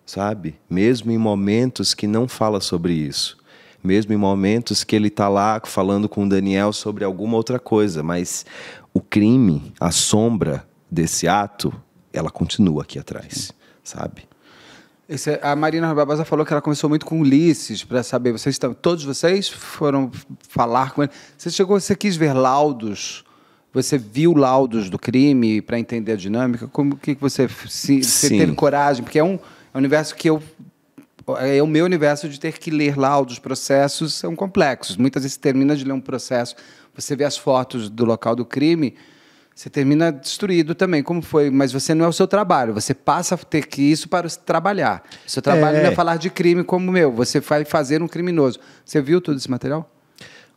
sabe? Mesmo em momentos que não fala sobre isso. Mesmo em momentos que ele está lá falando com o Daniel sobre alguma outra coisa, mas o crime, a sombra desse ato, ela continua aqui atrás, sabe? A Marina Barbosa falou que ela começou muito com Ulisses para saber. Todos vocês foram falar com ele. Você quis ver laudos? Você viu laudos do crime para entender a dinâmica? Como que você teve coragem? Porque é um universo que é o meu universo de ter que ler laudos, processos são complexos. Muitas vezes você termina de ler um processo, você vê as fotos do local do crime, você termina destruído também. Como foi? Mas você não é o seu trabalho, você passa a ter que isso para trabalhar. O seu trabalho não é falar de crime como o meu, você vai fazer um criminoso. Você viu todo esse material?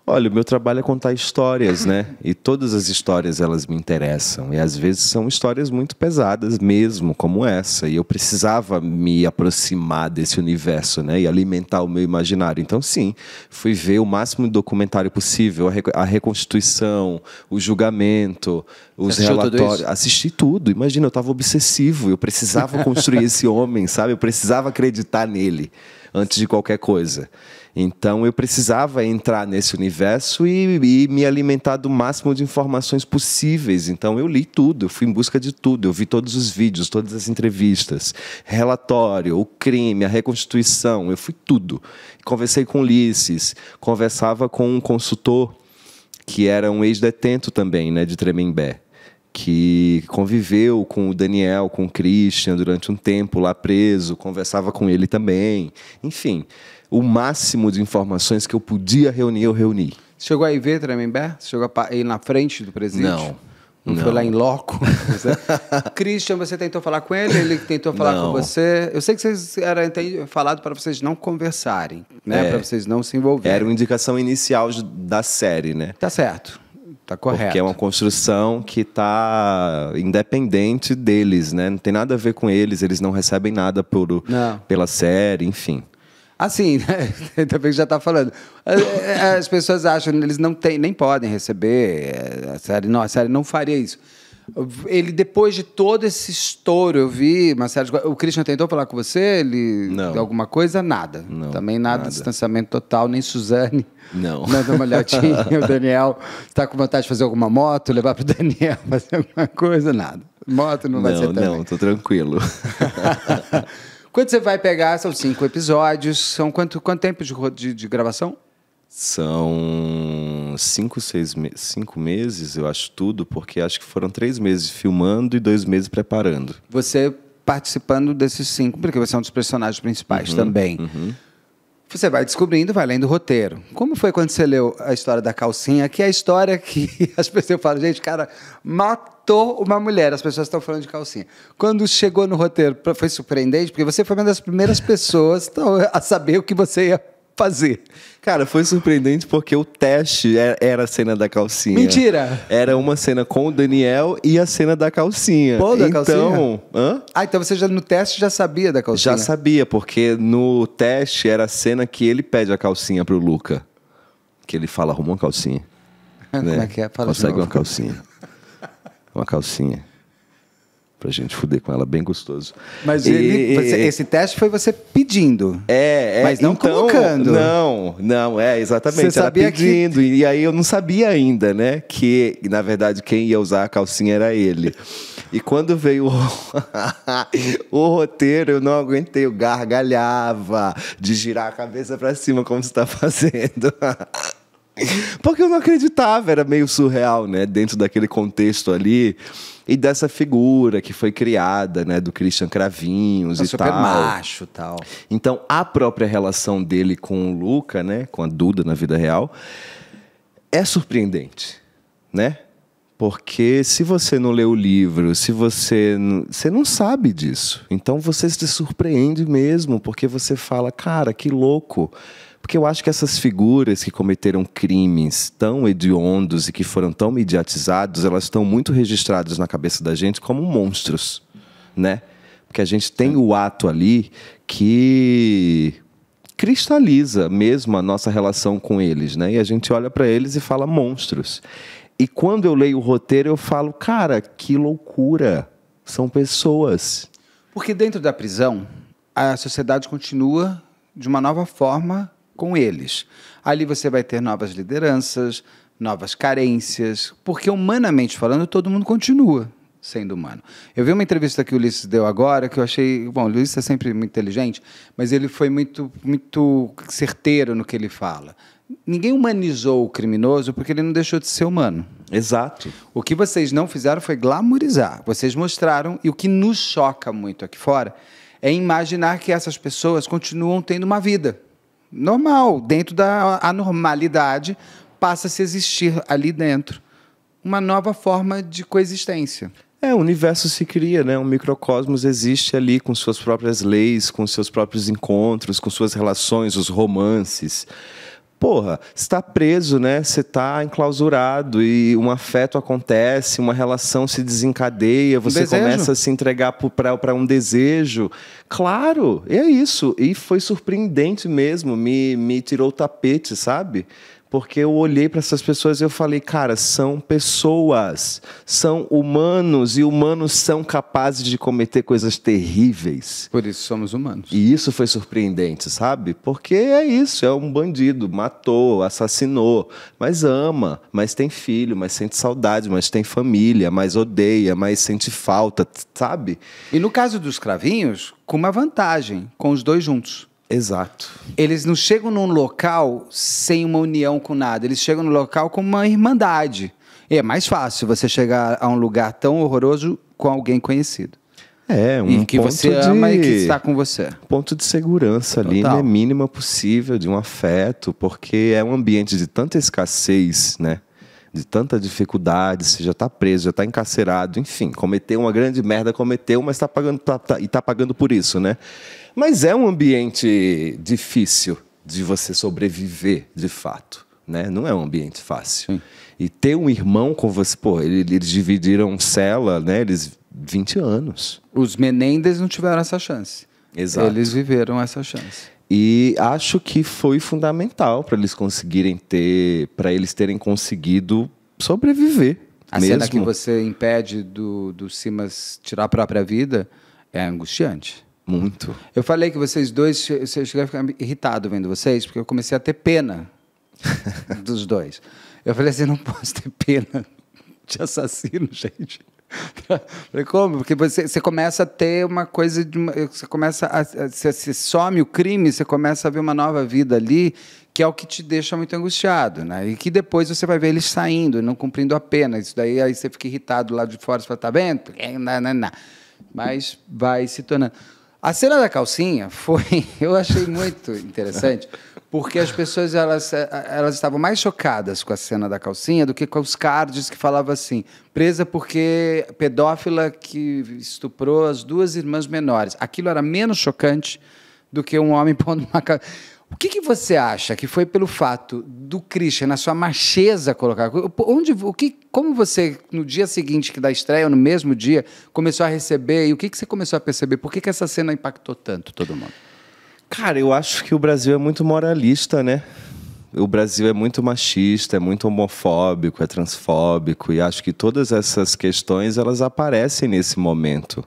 Olha, o meu trabalho é contar histórias, né? E todas as histórias, elas me interessam. E às vezes são histórias muito pesadas mesmo, como essa. E eu precisava me aproximar desse universo, né? E alimentar o meu imaginário. Então, sim, fui ver o máximo de documentário possível. A reconstituição, o julgamento, os relatórios. Assisti tudo. Imagina, eu estava obsessivo. Eu precisava construir esse homem, sabe? Eu precisava acreditar nele antes de qualquer coisa. Então, eu precisava entrar nesse universo e me alimentar do máximo de informações possíveis. Então, eu li tudo, eu fui em busca de tudo. Eu vi todos os vídeos, todas as entrevistas, relatório, o crime, a reconstituição, eu fui tudo. Conversei com Ulisses, conversava com um consultor que era um ex-detento também, né, de Tremembé, que conviveu com o Daniel, com o Christian durante um tempo lá preso, conversava com ele também. Enfim, o máximo de informações que eu podia reunir, eu reuni. Você chegou a ver Tremembé? Você chegou a ir na frente do presídio? Não. Foi lá em loco? Christian, você tentou falar com ele? Ele tentou falar com você? Eu sei que vocês falado para vocês não conversarem, né? Para vocês não se envolverem. Era uma indicação inicial da série, né? Tá certo. Tá correto. Porque é uma construção que está independente deles, né? Não tem nada a ver com eles não recebem nada pela série, enfim. Assim, né? Também já está falando. As pessoas acham que eles não têm, nem podem receber. A série não faria isso. Ele, depois de todo esse estouro, eu vi uma série de... O Christian tentou falar com você? Não. Alguma coisa? Nada. Não, também nada. Distanciamento total, nem Suzane. Não. Manda uma olhadinha. O Daniel está com vontade de fazer alguma moto, levar para o Daniel fazer alguma coisa? Nada. Moto não vai ser também. Não, estou tranquilo. Quando você vai pegar, são 5 episódios. São quanto tempo de gravação? São 5 meses, eu acho, tudo, porque acho que foram 3 meses filmando e 2 meses preparando. Você participando desses 5, porque você é um dos personagens principais também. Você vai descobrindo, vai lendo o roteiro. Como foi quando você leu a história da calcinha? Que é a história que as pessoas falam, gente, cara, matou uma mulher. As pessoas estão falando de calcinha. Quando chegou no roteiro, foi surpreendente, porque você foi uma das primeiras pessoas a saber o que você ia fazer. Cara, foi surpreendente porque o teste era a cena da calcinha. Mentira! Era uma cena com o Daniel e a cena da calcinha. Pô, da calcinha? Hã? Então você no teste já sabia da calcinha? Já sabia, porque no teste era a cena que ele pede a calcinha pro Luca. Que ele fala, arruma uma calcinha. Como é que é? Fala Consegue uma calcinha. Uma calcinha. Pra gente fuder com ela, bem gostoso. Mas esse teste foi você pedindo. Mas não colocando. Não, exatamente. Você sabia era pedindo. E aí eu não sabia ainda, né? Que, na verdade, quem ia usar a calcinha era ele. E quando veio o roteiro, eu não aguentei. Eu gargalhava de girar a cabeça pra cima, como você tá fazendo. Porque eu não acreditava, era meio surreal, né? Dentro daquele contexto ali. E dessa figura que foi criada, né? Do Christian Cravinhos e super tal. Macho e tal. Então, a própria relação dele com o Luca, né? Com a Duda na vida real, é surpreendente, né? Porque se você não lê o livro, se você não sabe disso. Então, você se surpreende mesmo, porque você fala, cara, que louco. Porque eu acho que essas figuras que cometeram crimes tão hediondos e que foram tão mediatizados, elas estão muito registradas na cabeça da gente como monstros, né? Porque a gente tem o ato ali que cristaliza mesmo a nossa relação com eles, né? E a gente olha para eles e fala monstros. E quando eu leio o roteiro, eu falo, cara, que loucura! São pessoas. Porque dentro da prisão, a sociedade continua de uma nova forma com eles. Ali você vai ter novas lideranças, novas carências, porque humanamente falando, todo mundo continua sendo humano. Eu vi uma entrevista que o Ulisses deu agora, que eu achei... Bom, o Ulisses é sempre muito inteligente, mas ele foi muito certeiro no que ele fala. Ninguém humanizou o criminoso porque ele não deixou de ser humano. Exato. O que vocês não fizeram foi glamorizar. Vocês mostraram, e o que nos choca muito aqui fora, é imaginar que essas pessoas continuam tendo uma vida normal. Dentro da anormalidade, passa-se a existir ali dentro uma nova forma de coexistência. O universo se cria, né? Um microcosmos existe ali com suas próprias leis, com seus próprios encontros, com suas relações, os romances. Porra, você está preso, né? Você está enclausurado e um afeto acontece, uma relação se desencadeia, você começa a se entregar para um desejo. Claro, é isso. E foi surpreendente mesmo, me tirou o tapete, sabe? Porque eu olhei para essas pessoas e eu falei, cara, são pessoas, são humanos, e humanos são capazes de cometer coisas terríveis. Por isso somos humanos. E isso foi surpreendente, sabe? Porque é isso, é um bandido, matou, assassinou, mas ama, mas tem filho, mas sente saudade, mas tem família, mas odeia, mas sente falta, sabe? E no caso dos cravinhos, com uma vantagem, com os dois juntos. Exato. Eles não chegam num local sem uma união com nada. Eles chegam no local com uma irmandade. E é mais fácil você chegar a um lugar tão horroroso com alguém conhecido. Um que você ama e que está com você. Ponto de segurança ali, né, mínima possível, de um afeto, porque é um ambiente de tanta escassez, né? De tanta dificuldade, você já está preso, já está encarcerado, enfim, cometeu uma grande merda, mas está pagando, tá pagando por isso, né? Mas é um ambiente difícil de você sobreviver, de fato, né? Não é um ambiente fácil. Sim. E ter um irmão com você, pô, eles dividiram cela, né? Eles 20 anos. Os Menendez não tiveram essa chance. Exato. Eles viveram essa chance. E acho que foi fundamental para eles conseguirem para eles terem conseguido sobreviver. A cena que você impede do Simas tirar a própria vida é angustiante. Muito. Eu falei que vocês dois, você chegou a ficar irritado vendo vocês, porque eu comecei a ter pena dos dois. Eu falei assim, não posso ter pena de assassino, gente. Falei, como? Porque você começa a ter uma coisa, você começa você some o crime, você começa a ver uma nova vida ali, que é o que te deixa muito angustiado, né? E que depois você vai ver eles saindo, não cumprindo a pena. Isso daí, aí você fica irritado lá de fora, você fala, tá vendo? Não. Mas vai se tornando... A cena da calcinha eu achei muito interessante, porque as pessoas elas estavam mais chocadas com a cena da calcinha do que com os cards que falavam assim, presa porque pedófila que estuprou as duas irmãs menores. Aquilo era menos chocante do que um homem pondo uma calcinha. O que você acha que foi pelo fato do Christian, na sua macheza, colocar... Como você, no dia seguinte que da estreia, ou no mesmo dia, começou a receber, e o que você começou a perceber? Por que essa cena impactou tanto todo mundo? Cara, eu acho que o Brasil é muito moralista, né? O Brasil é muito machista, é muito homofóbico, é transfóbico, e acho que todas essas questões, elas aparecem nesse momento,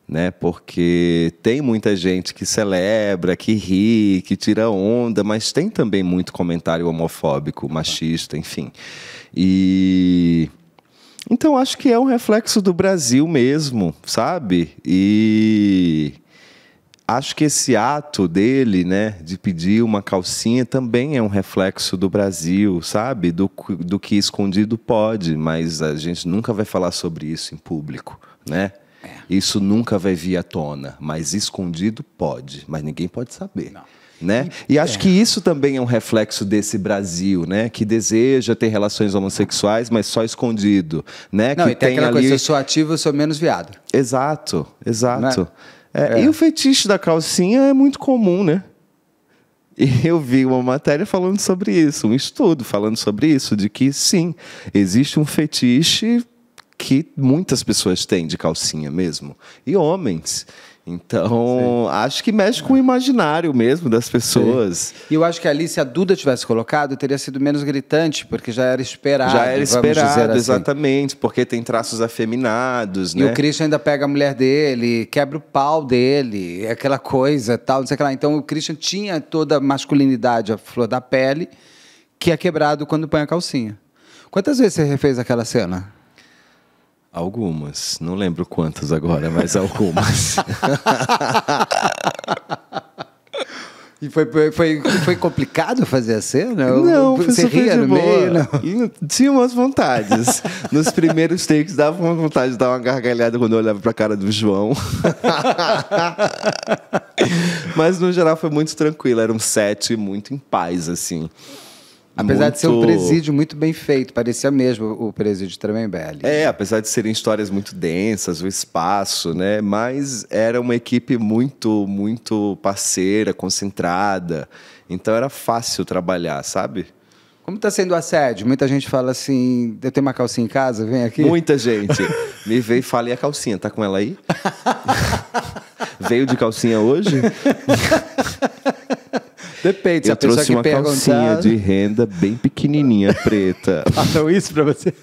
né? Porque tem muita gente que celebra, que ri, que tira onda, mas tem também muito comentário homofóbico, machista, enfim. E então acho que é um reflexo do Brasil mesmo, sabe? E acho que esse ato dele, né, de pedir uma calcinha também é um reflexo do Brasil, sabe? Do que escondido pode, mas a gente nunca vai falar sobre isso em público, né? Isso nunca vai vir à tona, mas escondido pode, mas ninguém pode saber. Não. Né? E acho que isso também é um reflexo desse Brasil, né? Que deseja ter relações homossexuais, mas só escondido. Né? Não, que e tem aquela coisa, eu sou ativo, eu sou menos viado. Exato. E o fetiche da calcinha é muito comum, né? E eu vi uma matéria falando sobre isso, um estudo falando sobre isso, de que sim, existe um fetiche que muitas pessoas têm de calcinha mesmo, e homens. Então, acho que mexe com o imaginário mesmo das pessoas. E eu acho que ali, se a Duda tivesse colocado, teria sido menos gritante, porque já era esperado. Já era esperado, assim. exatamente, porque tem traços afeminados, E né? o Christian ainda pega a mulher dele, quebra o pau dele, aquela coisa, tal, não sei o que lá. Então, o Christian tinha toda a masculinidade, a flor da pele, que é quebrado quando põe a calcinha. Quantas vezes você refez aquela cena? Algumas, não lembro quantas agora, mas algumas. E foi complicado fazer a cena? Não, foi você super ria de no boa. meio? Não. E tinha umas vontades. Nos primeiros takes dava uma vontade de dar uma gargalhada quando eu olhava pra cara do João. Mas no geral foi muito tranquilo, era um set muito em paz, assim. Apesar de ser um presídio muito bem feito, parecia mesmo o presídio de Tremembé. Apesar de serem histórias muito densas, o espaço, né? Mas era uma equipe muito parceira, concentrada. Então era fácil trabalhar, sabe? Como está sendo o assédio? Muita gente fala assim, eu tenho uma calcinha em casa, vem aqui. Muita gente me veio e fala, e a calcinha, tá com ela aí? Veio de calcinha hoje? Depende, se eu a pessoa trouxe que uma perguntar... calcinha de renda bem pequenininha, preta. Falam isso pra você?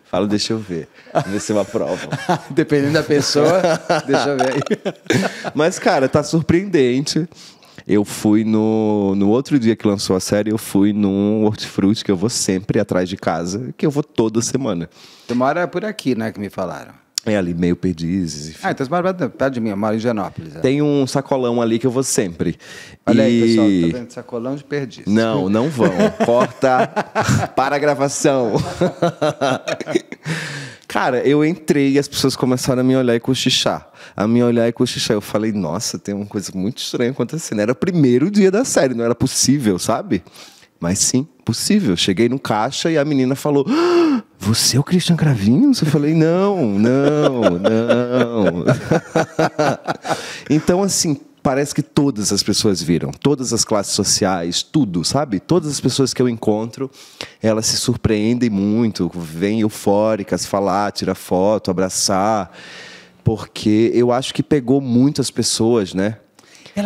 Fala, deixa eu ver. Vamos ver se eu aprovo. Dependendo da pessoa, deixa eu ver aí. Mas, cara, tá surpreendente. Eu fui no outro dia que lançou a série, eu fui num hortifruti que eu vou sempre atrás de casa, que eu vou toda semana. Você mora por aqui, né, que me falaram. É ali, meio Perdizes, enfim. Então você mora perto de mim, eu moro em Higienópolis. Tem um sacolão ali que eu vou sempre. Olha aí, pessoal, tá vendo sacolão de Perdizes. Não vão. Corta para a gravação. Cara, eu entrei e as pessoas começaram a me olhar e cochichar. Eu falei, nossa, tem uma coisa muito estranha acontecendo. Era o primeiro dia da série, não era possível, sabe? Mas sim, possível. Cheguei no caixa e a menina falou, você é o Christian Cravinhos? Eu falei, não. Então, assim, parece que todas as pessoas viram, todas as classes sociais, tudo, sabe? Todas as pessoas que eu encontro, elas se surpreendem muito, vêm eufóricas falar, tirar foto, abraçar, porque eu acho que pegou muitas pessoas, né?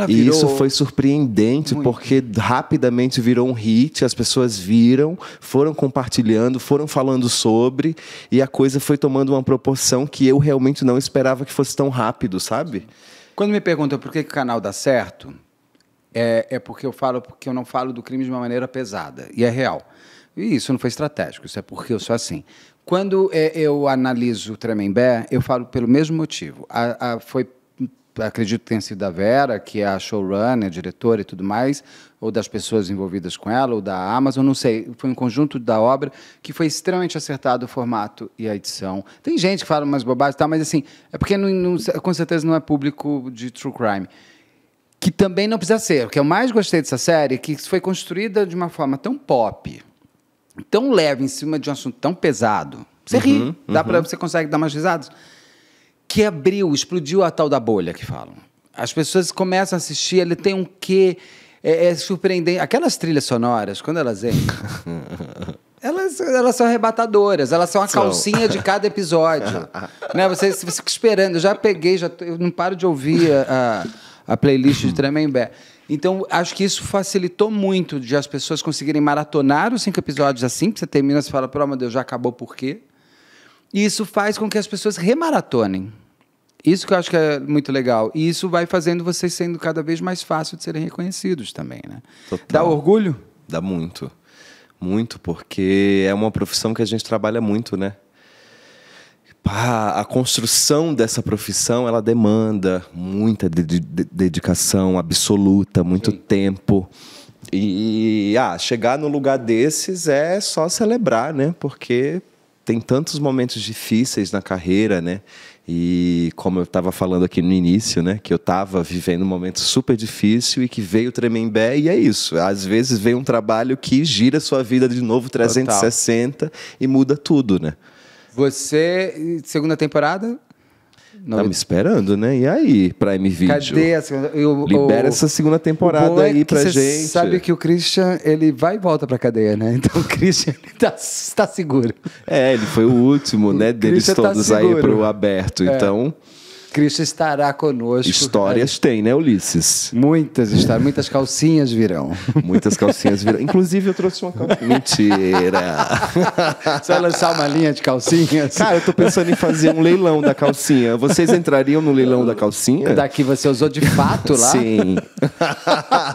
E isso foi surpreendente, muito. Porque rapidamente virou um hit, as pessoas viram, foram compartilhando, foram falando sobre, e a coisa foi tomando uma proporção que eu realmente não esperava que fosse tão rápido, sabe? Quando me perguntam por que o canal dá certo, porque eu não falo do crime de uma maneira pesada, e é real. E isso não foi estratégico, isso é porque eu sou assim. Quando eu analiso o Tremembé, eu falo pelo mesmo motivo. Acredito que tenha sido a Vera, que é a showrunner, a diretora e tudo mais, ou das pessoas envolvidas com ela, ou da Amazon, não sei. Foi um conjunto da obra que foi extremamente acertado o formato e a edição. Tem gente que fala umas bobagens e tal, mas assim, é porque com certeza não é público de true crime. Que também não precisa ser. O que eu mais gostei dessa série é que foi construída de uma forma tão pop, tão leve em cima de um assunto tão pesado. Você ri, você consegue dar umas risadas. Que explodiu a tal da bolha que falam. As pessoas começam a assistir, ele tem um quê surpreendente. Aquelas trilhas sonoras, quando elas entram, elas são arrebatadoras, elas são a calcinha de cada episódio. Né? Você fica esperando, eu já peguei, eu não paro de ouvir a playlist de Tremembé. Então, acho que isso facilitou muito de as pessoas conseguirem maratonar os 5 episódios assim, que você termina e fala, pelo amor de Deus, já acabou por quê? E isso faz com que as pessoas remaratonem. Isso que eu acho que é muito legal. E isso vai fazendo vocês sendo cada vez mais fácil de serem reconhecidos também, né? Total. Dá orgulho? Dá muito. Muito, porque é uma profissão que a gente trabalha muito, né? A construção dessa profissão, ela demanda muita dedicação absoluta, muito tempo. E chegar no lugar desses é só celebrar, né? Porque tem tantos momentos difíceis na carreira, né? E como eu estava falando aqui no início, né? Que eu estava vivendo um momento super difícil e que veio o Tremembé, e é isso. Às vezes vem um trabalho que gira a sua vida de novo 360 e muda tudo, né? Você, segunda temporada? Tá me esperando, né? E aí, Prime Video? Cadê a segunda? Libera essa segunda temporada aí pra gente. Você sabe que o Christian, ele vai e volta pra cadeia, né? Então o Christian ele tá seguro. Ele foi o último, né? Deles todos aí pro aberto. Então... Christian estará conosco. Histórias tem, né, Ulisses? Muitas histórias, muitas calcinhas virão. Muitas calcinhas virão. Inclusive, eu trouxe uma calcinha. Mentira! Você vai lançar uma linha de calcinhas? Cara, eu tô pensando em fazer um leilão da calcinha. Vocês entrariam no leilão da calcinha? Daqui você usou de fato lá? Sim.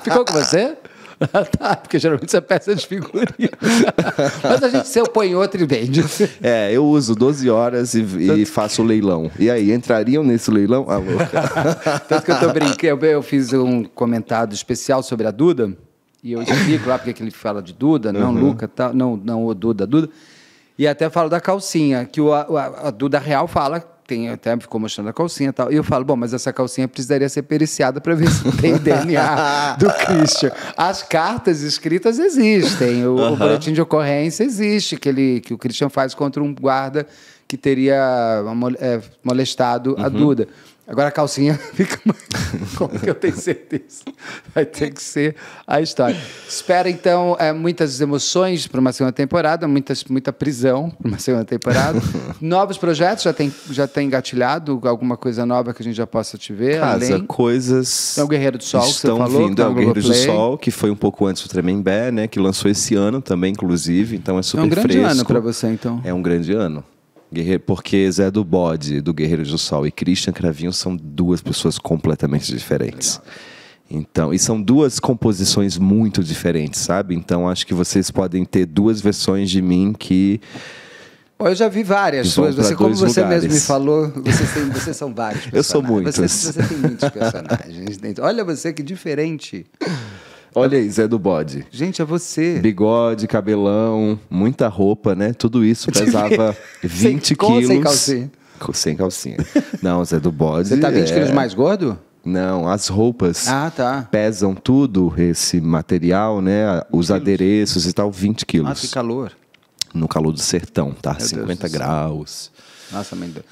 Ficou com você? Tá, porque geralmente você é peça de figurinha. Mas a gente se opõe em outro e vende. Eu uso 12 horas e faço o leilão. E aí, entrariam nesse leilão? Ah, louca. Tanto que eu tô brincando, eu fiz um comentário especial sobre a Duda, e eu explico lá porque ele fala de Duda, não Luca, tal, não o Duda, Duda. E até falo da calcinha, que a Duda real fala, até ficou mostrando a calcinha e tal. E eu falo, bom, mas essa calcinha precisaria ser periciada para ver se tem DNA do Christian. As cartas escritas existem, o boletim de ocorrência existe, que o Christian faz contra um guarda que teria molestado a Duda. Agora a calcinha fica... Como que eu tenho certeza? Vai ter que ser a história. Espera, então, muitas emoções para uma segunda temporada, muita prisão para uma segunda temporada. Novos projetos? Já tem engatilhado alguma coisa nova que a gente já possa te ver? Coisas... Tem o Guerreiro do Sol, que você falou. Estão vindo. O Guerreiro do Sol, que foi um pouco antes do Tremembé, né? Que lançou esse ano também, inclusive. Então é super fresco. É um grande ano para você, então. É um grande ano. Porque Zé do Bode, do Guerreiro do Sol, e Christian Cravinho são duas pessoas completamente diferentes. Legal. Então, e são duas composições muito diferentes, sabe? Então, acho que vocês podem ter duas versões de mim que... Eu já vi várias suas. Como você mesmo me falou, vocês são vários personagens. Eu sou muitos. Você tem muitos personagens. Olha você, que diferente. Olha aí, Zé do Bode. Gente, é você. Bigode, cabelão, muita roupa, né? Tudo isso pesava 20 quilos. Sem calcinha? Sem calcinha. Não, Zé do Bode... Você tá 20 quilos mais gordo? Não, as roupas pesam tudo, esse material, né? Os adereços e tal, 20 quilos. Que calor. No calor do sertão, tá? 50 graus. Nossa, mãe Deus.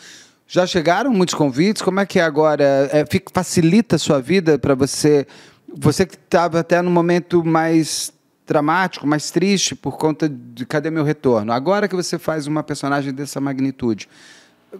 Já chegaram muitos convites? Como é que é agora? Facilita a sua vida para você... Você que estava até no momento mais dramático, mais triste por conta de Cadê Meu Retorno? Agora que você faz uma personagem dessa magnitude,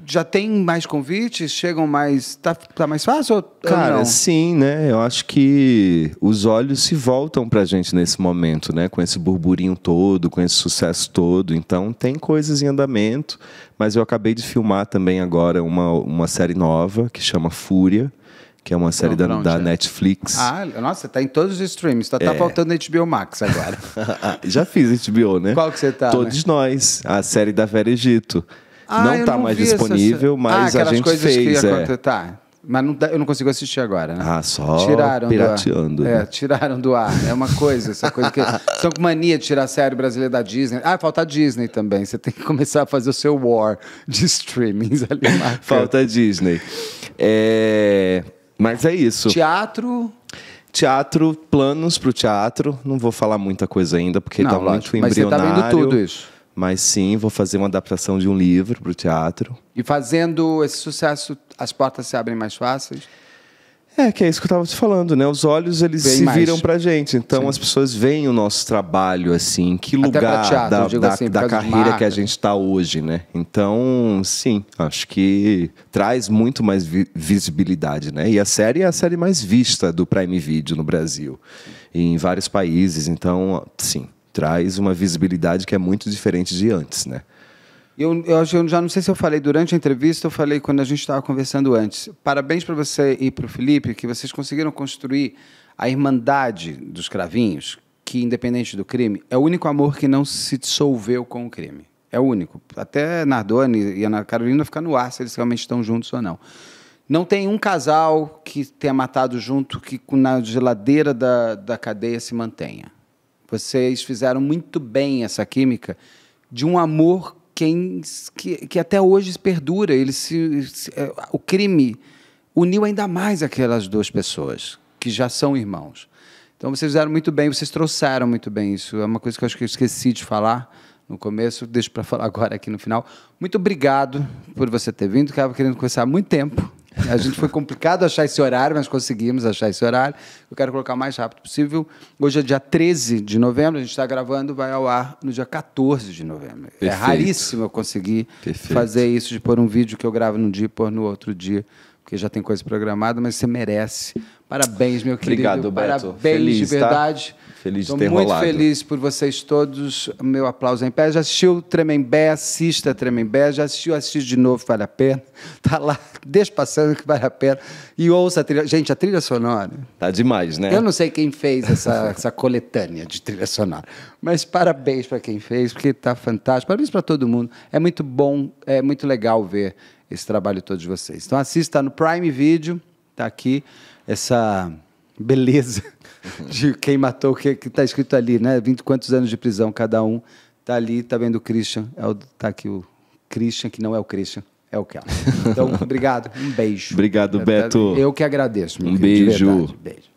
já tem mais convites? Chegam mais... Tá mais fácil ou Cara, não? Sim, né? Eu acho que os olhos se voltam pra gente nesse momento, né? Com esse burburinho todo, com esse sucesso todo. Então, tem coisas em andamento. Mas eu acabei de filmar também agora uma série nova que chama Fúria, que é uma série da Netflix. Nossa, tá em todos os streams. Tá faltando HBO Max agora. Já fiz HBO, né? Qual que você tá? Todos nós. A série da Vera Egito. Não tá mais disponível, mas a gente fez. Mas eu não consigo assistir agora, né? Só tiraram pirateando. Tiraram do ar. É uma coisa, essa coisa que... Estão com mania de tirar a série brasileira da Disney. Falta a Disney também. Você tem que começar a fazer o seu war de streamings ali. Falta a Disney. Mas é isso. Teatro, planos para o teatro. Não vou falar muita coisa ainda, porque está muito embrionário. Mas você está vendo tudo isso. Mas sim, vou fazer uma adaptação de um livro para o teatro. E fazendo esse sucesso, as portas se abrem mais fáceis? Que é isso que eu estava te falando, né? Os olhos, eles se viram pra gente. Então, as pessoas veem o nosso trabalho, assim, que lugar teatro, da carreira que a gente está hoje, né? Então, sim, acho que traz muito mais visibilidade, né? E a série é a série mais vista do Prime Video no Brasil. E em vários países. Então, sim, traz uma visibilidade que é muito diferente de antes, né? Eu já não sei se eu falei durante a entrevista ou falei quando a gente estava conversando antes. Parabéns para você e para o Felipe, que vocês conseguiram construir a irmandade dos cravinhos, que, independente do crime, é o único amor que não se dissolveu com o crime. É o único. Até Nardone e Ana Carolina ficam no ar se eles realmente estão juntos ou não. Não tem um casal que tenha matado junto que na geladeira da cadeia se mantenha. Vocês fizeram muito bem essa química de um amor que até hoje perdura. O crime uniu ainda mais aquelas duas pessoas, que já são irmãos. Então, vocês fizeram muito bem, vocês trouxeram muito bem isso. É uma coisa que eu acho que eu esqueci de falar, no começo, deixo para falar agora aqui no final. Muito obrigado por você ter vindo, estava querendo conversar há muito tempo. A gente foi complicado achar esse horário, mas conseguimos achar esse horário. Eu quero colocar o mais rápido possível. Hoje é dia 13 de novembro, a gente está gravando, vai ao ar no dia 14 de novembro. Perfeito. É raríssimo eu conseguir fazer isso, de pôr um vídeo que eu gravo num dia e pôr no outro dia, porque já tem coisa programada, mas você merece. Parabéns, meu querido. Obrigado, Beto. Parabéns, feliz, de verdade. Tá? Feliz de ter Estou muito rolado. feliz por vocês todos. Meu aplauso em pé. Já assistiu Tremembé? Assista Tremembé. Já assistiu? Assiste de novo, vale a pena. Tá lá, deixa passando que vale a pena. E ouça a trilha. Gente, a trilha sonora... Tá demais, né? Eu não sei quem fez essa coletânea de trilha sonora, mas parabéns para quem fez, porque tá fantástico. Parabéns para todo mundo. É muito bom, é muito legal ver esse trabalho todo de vocês. Então assista no Prime Video, tá aqui essa beleza de quem matou, que está escrito ali, né? 20 e quantos anos de prisão cada um. Tá ali, tá vendo o Christian. Tá aqui o Christian, que não é o Christian, é o Kelly. Então, obrigado. Um beijo. Obrigado, Beto. Eu que agradeço. Um beijo. Beijo.